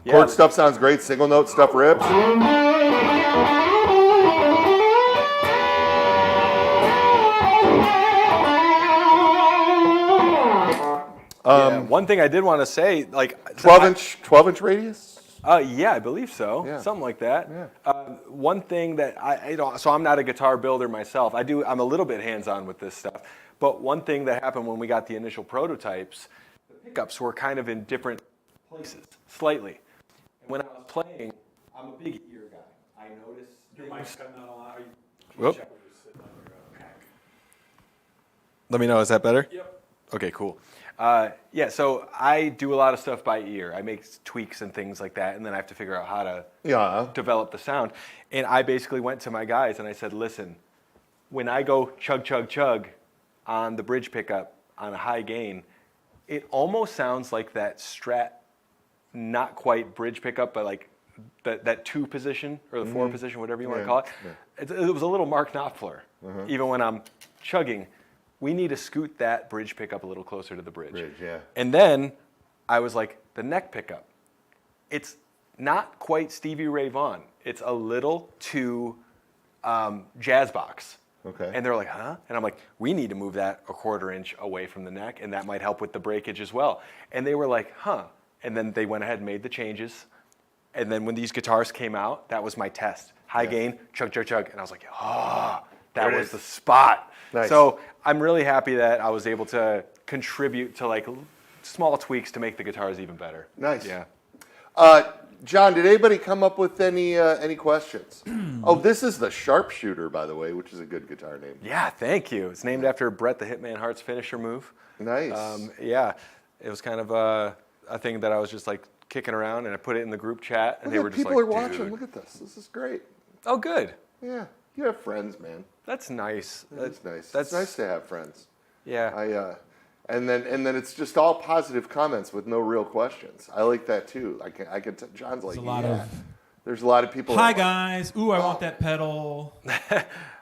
Chord stuff sounds great. Single note stuff rips. One thing I did want to say, 12 inch radius. Yeah, I believe so. Yeah. Something like that. Yeah. One thing that I don't, so I'm not a guitar builder myself. I'm a little bit hands-on with this stuff. But one thing that happened when we got the initial prototypes, the pickups were kind of in different places, slightly. And when I was playing, I'm a big ear guy. I noticed Your mic's cutting out a lot. Can Whoop. you check where you're sitting on your pack? Let me know, is that better? Yep. Okay, cool. So I do a lot of stuff by ear. I make tweaks and things like that, and then I have to figure out how to Yeah. develop the sound. And I basically went to my guys and I said, listen, when I go chug, chug, chug on the bridge pickup on a high gain, it almost sounds like that Strat, not quite bridge pickup, but like that 2 position or the 4 position, whatever you want to call it. Yeah. It was a little Mark Knopfler. Even when I'm chugging, we need to scoot that bridge pickup a little closer to the bridge. Yeah. And then I was like, the neck pickup. It's not quite Stevie Ray Vaughan. It's a little too jazz box. Okay. And they're like, huh? And I'm like, we need to move that a 1/4 inch away from the neck, and that might help with the breakage as well. And they were like, huh? And then they went ahead and made the changes. And then when these guitars came out, that was my test. High gain, chug, chug, chug. And I was like, that There it was is. the spot. Nice. So I'm really happy that I was able to contribute to like small tweaks to make the guitars even better. Nice. Yeah. John, did anybody come up with any questions? Oh, this is the Sharpshooter, by the way, which is a good guitar name. Yeah, thank you. It's named after Brett the Hitman Hart's finisher move. Nice. Yeah, it was kind of a thing that I was just like kicking around, and I put it in the group chat, and Look they at were just people like, are watching. "Dude." Look at this. This is great. Oh, good. Yeah, you have friends, man. That's nice. That's nice. That's It's nice to have friends. Yeah. And then it's just all positive comments with no real questions. I like that too. John's like, There's a lot of there's a lot of people. hi that guys. Ooh, I want that pedal.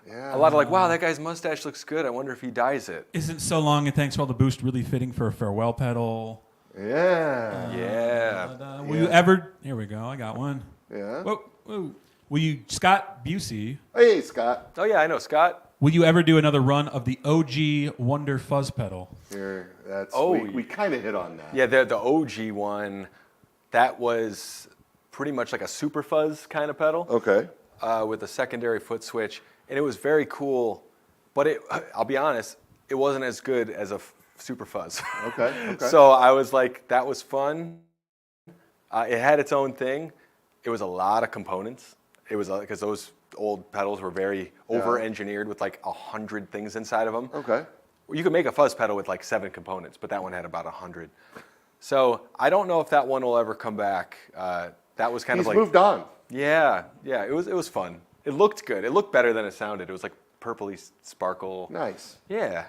Yeah. A lot of like, wow, that guy's mustache looks good. I wonder if he dyes it. Isn't so long and thanks for all the boost really fitting for a farewell pedal. Yeah. Yeah. Will you ever? Here we go. I got one. Yeah. Whoa, whoa. Will you, Scott Busey? Hey, Scott. Oh yeah, I know, Scott. Will you ever do another run of the OG Wonder Fuzz pedal? Here, Oh, we kind of hit on that. Yeah, the OG one, that was pretty much like a super fuzz kind of pedal. Okay. With a secondary foot switch, and it was very cool. But I'll be honest, it wasn't as good as a super fuzz. Okay. So I was like, that was fun. It had its own thing. It was a lot of components. It was because those old pedals were very over-engineered with like 100 things inside of them. Okay. You could make a fuzz pedal with like 7 components, but that one had about 100. So I don't know if that one will ever come back. That was kind He's of like moved on. Yeah. It was fun. It looked good. It looked better than it sounded. It was like purpley sparkle. Nice. Yeah.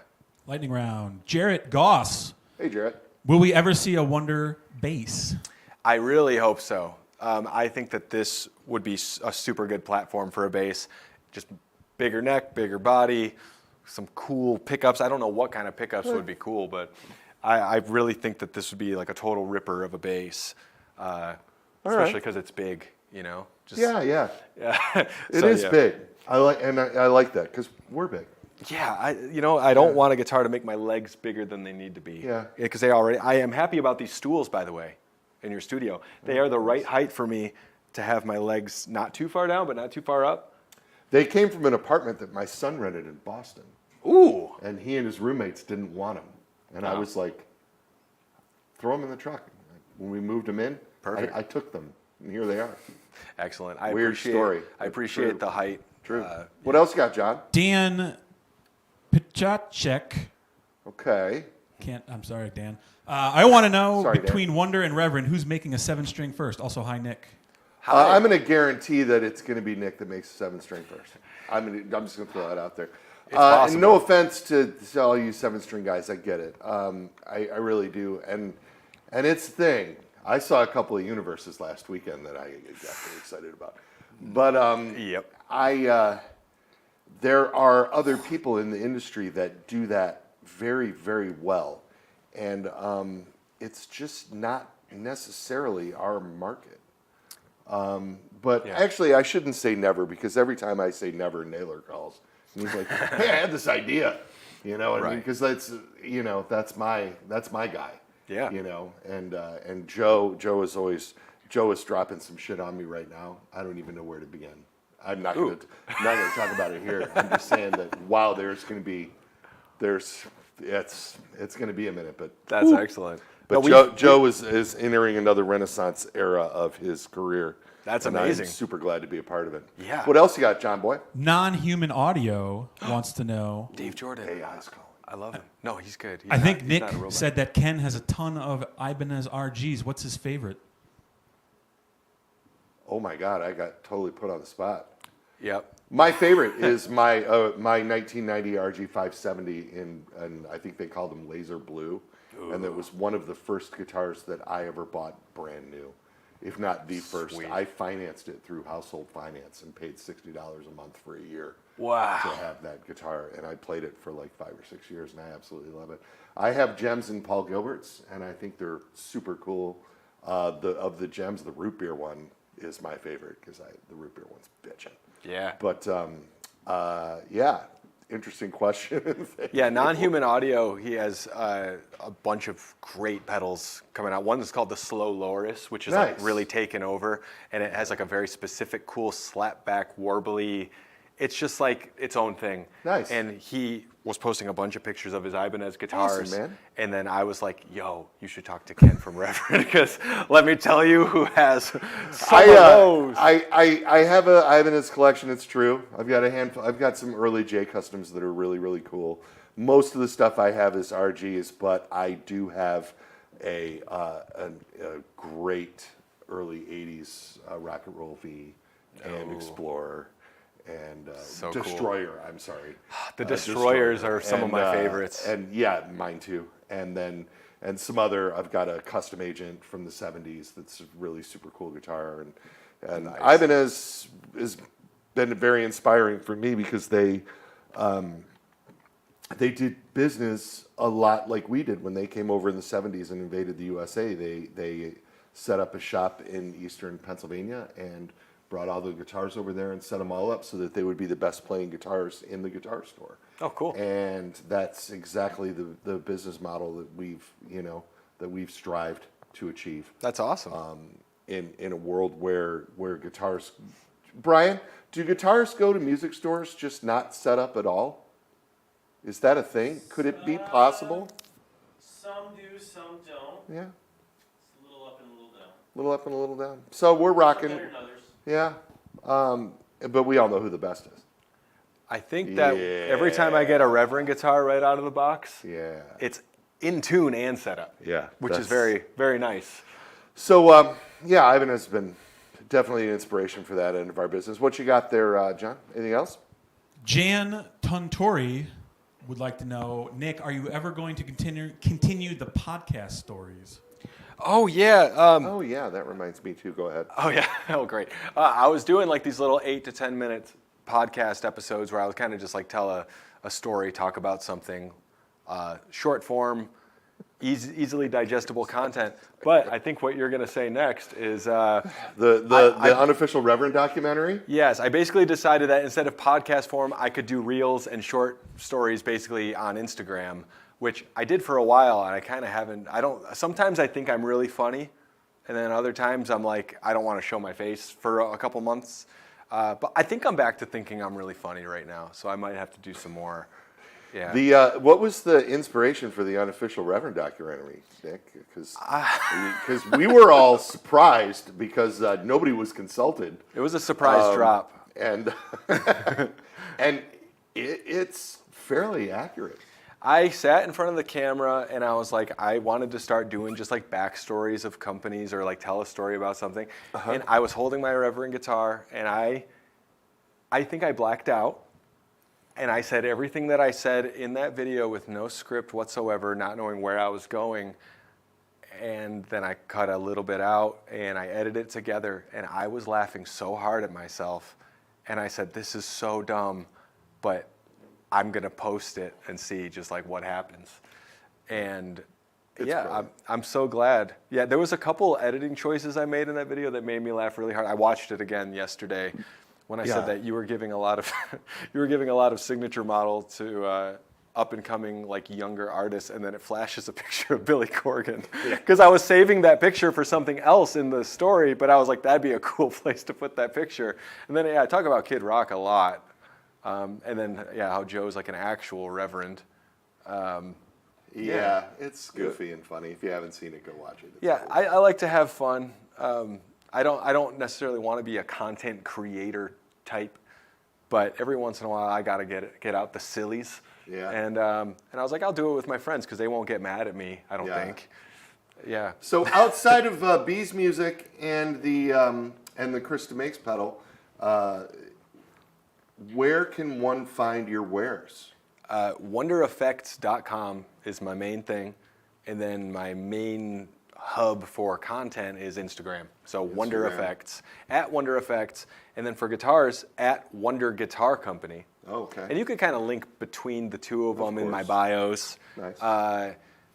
Lightning round. Jarrett Goss. Hey, Jarrett. Will we ever see a Wonder bass? I really hope so. I think that this would be a super good platform for a bass. Just bigger neck, bigger body, some cool pickups. I don't know what kind of pickups would be cool, but I really think that this would be like a total ripper of a bass, especially because it's big. You know. Just, Yeah. Yeah. It is big. I like that because we're big. Yeah, I don't want a guitar to make my legs bigger than they need to be. Yeah. Because I am happy about these stools, by the way, in your studio. They are the right height for me to have my legs not too far down, but not too far up. They came from an apartment that my son rented in Boston, Ooh. and he and his roommates didn't want them. And I was like, throw them in the truck. When we moved them in, Perfect. I took them, and here they are. Excellent. Weird story. I appreciate True. the height. True. What else you got, John? Dan Pichacek. Okay. I'm sorry, Dan. I want to know Sorry, Dan. between Wonder and Reverend, who's making a 7-string first? Also, hi, Nick. I'm going to guarantee that it's going to be Nick that makes a 7-string first. I'm just going to throw that out there. And no offense to all you 7-string guys, I get it. I really do. And it's the thing. I saw a couple of universes last weekend that I got pretty excited about. But Yep. there are other people in the industry that do that very, very well. And it's just not necessarily our market. But actually, I shouldn't say never, because every time I say never, Naylor calls. And he's like, hey, I had this idea. You know what I mean? Because that's my guy. Yeah. You know, and Joe is dropping some shit on me right now. I don't even know where to begin. I'm not going to talk about it here. I'm just saying that it's going to be a minute, but That's excellent. But No, Joe is entering another renaissance era of his career. That's and amazing. I'm super glad to be a part of it. Yeah. What else you got, John Boy? Non-Human Audio wants to know. Dave Jordan. AI's calling. I love him. No, he's good. I think he's Nick not a robot. said that Ken has a ton of Ibanez RGs. What's his favorite? Oh my God, I got totally put on the spot. Yep. My favorite is my 1990 RG570 and I think they called them Laser Blue. Ooh. And that was one of the first guitars that I ever bought brand new, if not the first. Sweet. I financed it through household finance and paid $60 a month for a year. Wow. To have that guitar, and I played it for like 5 or 6 years, and I absolutely love it. I have Gems and Paul Gilbert's, and I think they're super cool. Of the Gems, the root beer one is my favorite because the root beer one's bitchin'. Yeah. But yeah, interesting question. Yeah, Non-Human Audio, he has a bunch of great pedals coming out. One is called the Slow Loris, which is like Nice. really taken over, and it has like a very specific, cool slapback, warbly. It's just like its own thing. Nice. And he was posting a bunch of pictures of his Ibanez guitars. Awesome, man. And then I was like, yo, you should talk to Ken from Reverend, because let me tell you who has some of those. I have an his collection. It's true. I've got a handful. I've got some early J customs that are really, really cool. Most of the stuff I have is RGs, but I do have a great early '80s rock and roll V and Explorer and So cool. Destroyer. I'm sorry. The Destroyers are some of And, my favorites. And yeah, mine too. And some other. I've got a custom agent from the '70s that's a really super cool guitar, and Nice. Ivan has been very inspiring for me because they did business a lot like we did when they came over in the '70s and invaded the USA. They set up a shop in eastern Pennsylvania and brought all the guitars over there and set them all up so that they would be the best playing guitars in the guitar store. Oh, cool. And that's exactly the business model that we've strived to achieve That's awesome. in a world where guitars. Brian, do guitars go to music stores just not set up at all? Is that a thing? Could it be possible? Some do, some don't. Yeah, It's a little up and a little down. a little up and a little down. So we're Some rocking. better than others. Yeah, but we all know who the best is. I think that every time I get a Reverend guitar right out of the box, Yeah. it's in tune and set up. Yeah, Which is that's- very, very nice. So yeah, Ivan has been definitely an inspiration for that end of our business. What you got there, John? Anything else? Jan Tuntori would like to know, Nick, are you ever going to continue the podcast stories? Oh, yeah. Oh yeah, that reminds me too. Go ahead. Oh, yeah. Oh, great. I was doing like these little 8 to 10 minute podcast episodes where I would kind of just like tell a story, talk about something, short form, easily digestible content. But I think what you're going to say next is The unofficial Reverend documentary. yes, I basically decided that instead of podcast form, I could do reels and short stories basically on Instagram, which I did for a while, and I kind of haven't. Sometimes I think I'm really funny, and then other times I'm like, I don't want to show my face for a couple months. But I think I'm back to thinking I'm really funny right now, so I might have to do some more. Yeah. What was the inspiration for the unofficial Reverend documentary, Nick? Because we were all surprised because nobody was consulted. It was a surprise drop. And it's fairly accurate. I sat in front of the camera and I was like, I wanted to start doing just like backstories of companies or like tell a story about something. And I was holding my Reverend guitar and I think I blacked out. And I said everything that I said in that video with no script whatsoever, not knowing where I was going. And then I cut a little bit out and I edited it together. And I was laughing so hard at myself. And I said, this is so dumb, but I'm going to post it and see just like what happens. And yeah, I'm so glad. Yeah, there was a couple editing choices I made in that video that made me laugh really hard. I watched it again yesterday when I said that you were giving a lot of signature model to up and coming like younger artists, and then it flashes a picture of Billy Corgan because I was saving that picture for something else in the story, but I was like, that'd be a cool place to put that picture. And then I talk about Kid Rock a lot. And then, how Joe's like an actual reverend. Yeah, it's goofy and funny. If you haven't seen it, go watch it. It's cool. I like to have fun. I don't necessarily want to be a content creator type, but every once in a while I gotta get out the sillies. Yeah. And I was like, I'll do it with my friends because they won't get mad at me. I don't think. Yeah. So outside of Bee's music and the Krista Makes pedal, where can one find your wares? WonderEffects.com is my main thing, and then my main hub for content is Instagram. So Wonder Effects, @WonderEffects, and then for guitars, @Wonder Guitar Company. Okay. And you can kind of link between the two of them in my course. bios. Nice.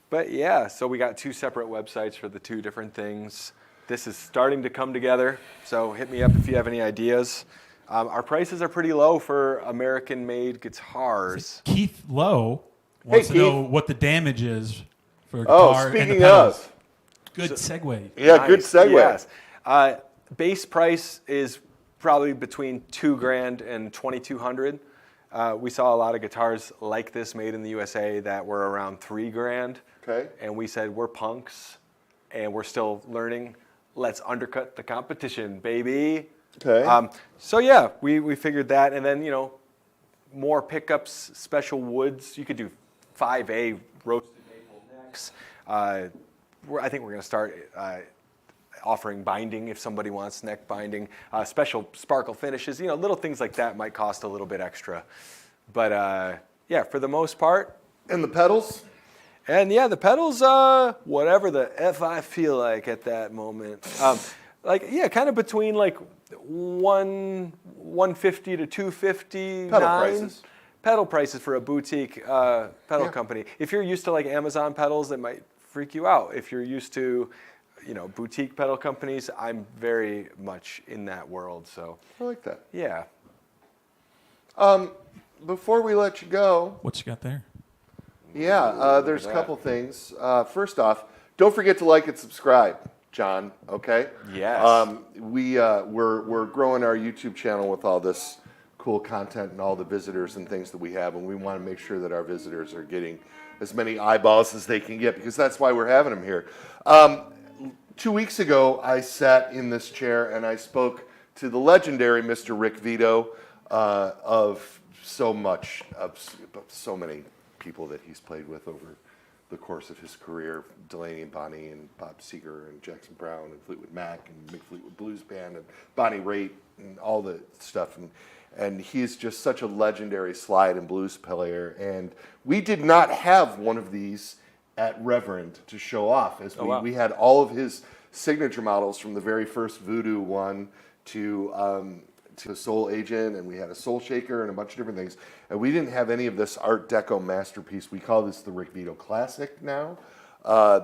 But yeah, so we got 2 separate websites for the 2 different things. This is starting to come together, so hit me up if you have any ideas. Our prices are pretty low for American-made guitars. Keith Lowe wants Hey, to know Keith. what the damage is for a Oh, guitar and the speaking pedals. of. Good segue. Yeah, good segue. Yes. Base price is probably between $2,000 and $2,200. We saw a lot of guitars like this made in the USA that were around $3,000. Okay. And we said, we're punks and we're still learning. Let's undercut the competition, baby. Okay. So yeah, we figured that, and then more pickups, special woods. You could do 5A roasted maple necks. I think we're going to start offering binding if somebody wants neck binding, special sparkle finishes. Little things like that might cost a little bit extra. But yeah, for the most part. And the pedals? And yeah, the pedals, whatever the F I feel like at that moment. Kind of between like 150 to 250. Pedal prices. Pedal prices for a boutique pedal company. If you're used to like Amazon pedals, it might freak you out. If you're used to, boutique pedal companies, I'm very much in that world. So I like that. yeah. Before we let you go, What you got there? yeah, there's a couple things. First off, don't forget to like and subscribe, John. Okay. Yes. We're growing our YouTube channel with all this cool content and all the visitors and things that we have, and we want to make sure that our visitors are getting as many eyeballs as they can get, because that's why we're having them here. 2 weeks ago, I sat in this chair and I spoke to the legendary Mr. Rick Vito of so many people that he's played with over the course of his career, Delaney and Bonnie and Bob Seger and Jackson Brown and Fleetwood Mac and Mick Fleetwood Blues Band and Bonnie Raitt and all the stuff. And he's just such a legendary slide and blues player. And we did not have one of these at Reverend to show off, as we had all of his signature models from the very first Voodoo one to Soul Agent, and we had a Soul Shaker and a bunch of different things. And we didn't have any of this Art Deco masterpiece. We call this the Rick Vito Classic now.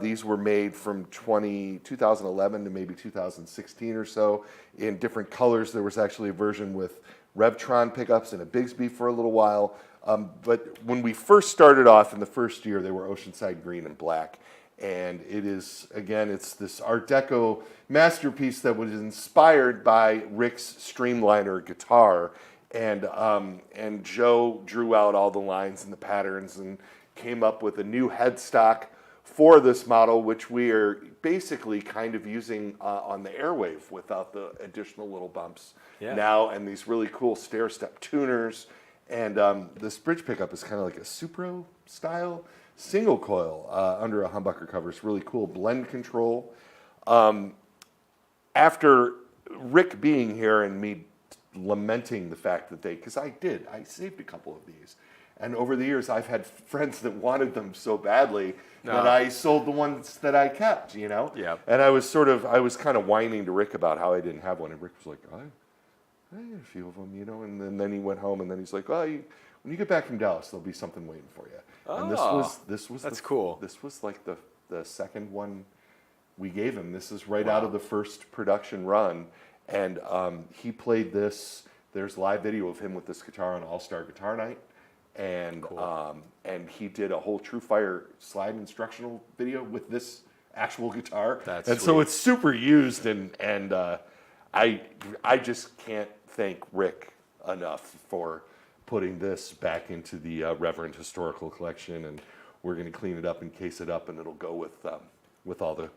These were made from 2011 to maybe 2016 or so in different colors. There was actually a version with Revtron pickups and a Bigsby for a little while. But when we first started off in the first year, they were Oceanside green and black. And it is, again, it's this Art Deco masterpiece that was inspired by Rick's Streamliner guitar. And Joe drew out all the lines and the patterns and came up with a new headstock for this model, which we are basically kind of using on the Airwave without the additional little bumps now, and these really cool stair-step tuners. And this bridge pickup is kind of like a Supro style single coil under a humbucker cover. It's really cool. Blend control. After Rick being here and me lamenting the fact that because I saved a couple of these. And over the years, I've had friends that wanted them so badly that I sold the ones that I kept, Yeah. And I was kind of whining to Rick about how I didn't have one. And Rick was like, I had a few of them, and then he went home, and then he's like, when you get back from Dallas, there'll be something waiting for you. And this was that's cool. This was like the second one we gave him. This is right out of the first production run, and he played this. There's live video of him with this guitar on All Star Guitar Night, and and he did a whole True Fire slide instructional video with this actual guitar. That's and sweet. so it's super used, and I just can't thank Rick enough for putting this back into the Reverend Historical Collection, and we're going to clean it up and case it up, and it'll go with all the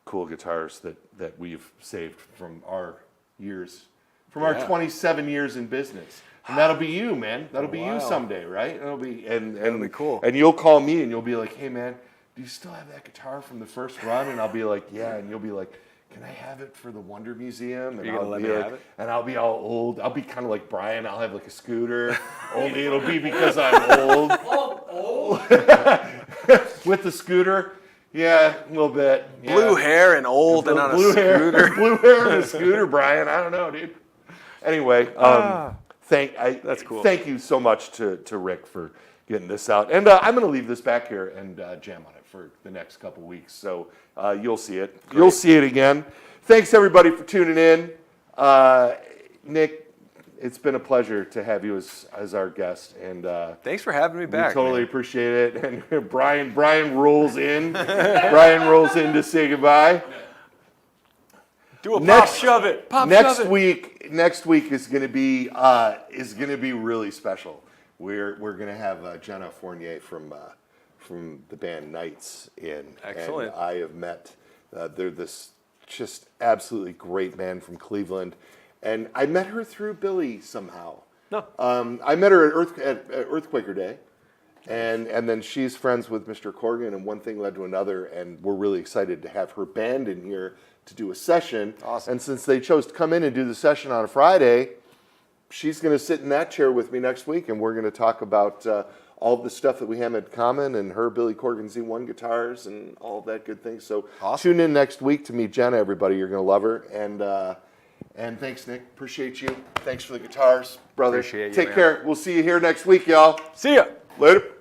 cool guitars that we've saved from our years, from our 27 years in business. And that'll be you, man. That'll be you someday, right? That'll be cool. And you'll call me and you'll be like, "Hey, man, do you still have that guitar from the first run?" And I'll be like, "Yeah." And you'll be like, "Can I have it for the Wonder Museum?" And You're gonna let me have it? And I'll be all old. I'll be kind of like Brian. I'll have like a scooter. Only it'll be because I'm old. Old? With the scooter. Yeah, a little bit. Yeah. Blue hair and old and on a blue scooter. Hair, blue hair and a scooter, Brian. I don't know, dude. Anyway, That's cool. Thank you so much to Rick for getting this out. And I'm going to leave this back here and jam on it for the next couple weeks. So you'll see it. Great. You'll see it again. Thanks, everybody, for tuning in. Nick, it's been a pleasure to have you as our guest. And Thanks for having me we back. totally man. appreciate it. And Brian rolls in. Brian rolls in to say goodbye. Do a pop shove it. Pop shove it. Next week is going to be really special. We're going to have Jenna Fournier from the band Knights in. Excellent. And I have met. They're this just absolutely great band from Cleveland, and I met her through Billy somehow. No. I met her at Earthquaker Day, and then she's friends with Mr. Corgan, and one thing led to another, and we're really excited to have her band in here to do a session. Awesome. And since they chose to come in and do the session on a Friday, she's going to sit in that chair with me next week, and we're going to talk about all of the stuff that we have in common, and her Billy Corgan Z1 guitars and all of that good thing. So Awesome. tune in next week to meet Jenna, everybody. You're going to love her. And thanks, Nick. Appreciate you. Thanks for the guitars, brother. Appreciate you, Take man. care. We'll see you here next week, y'all. See ya. Later.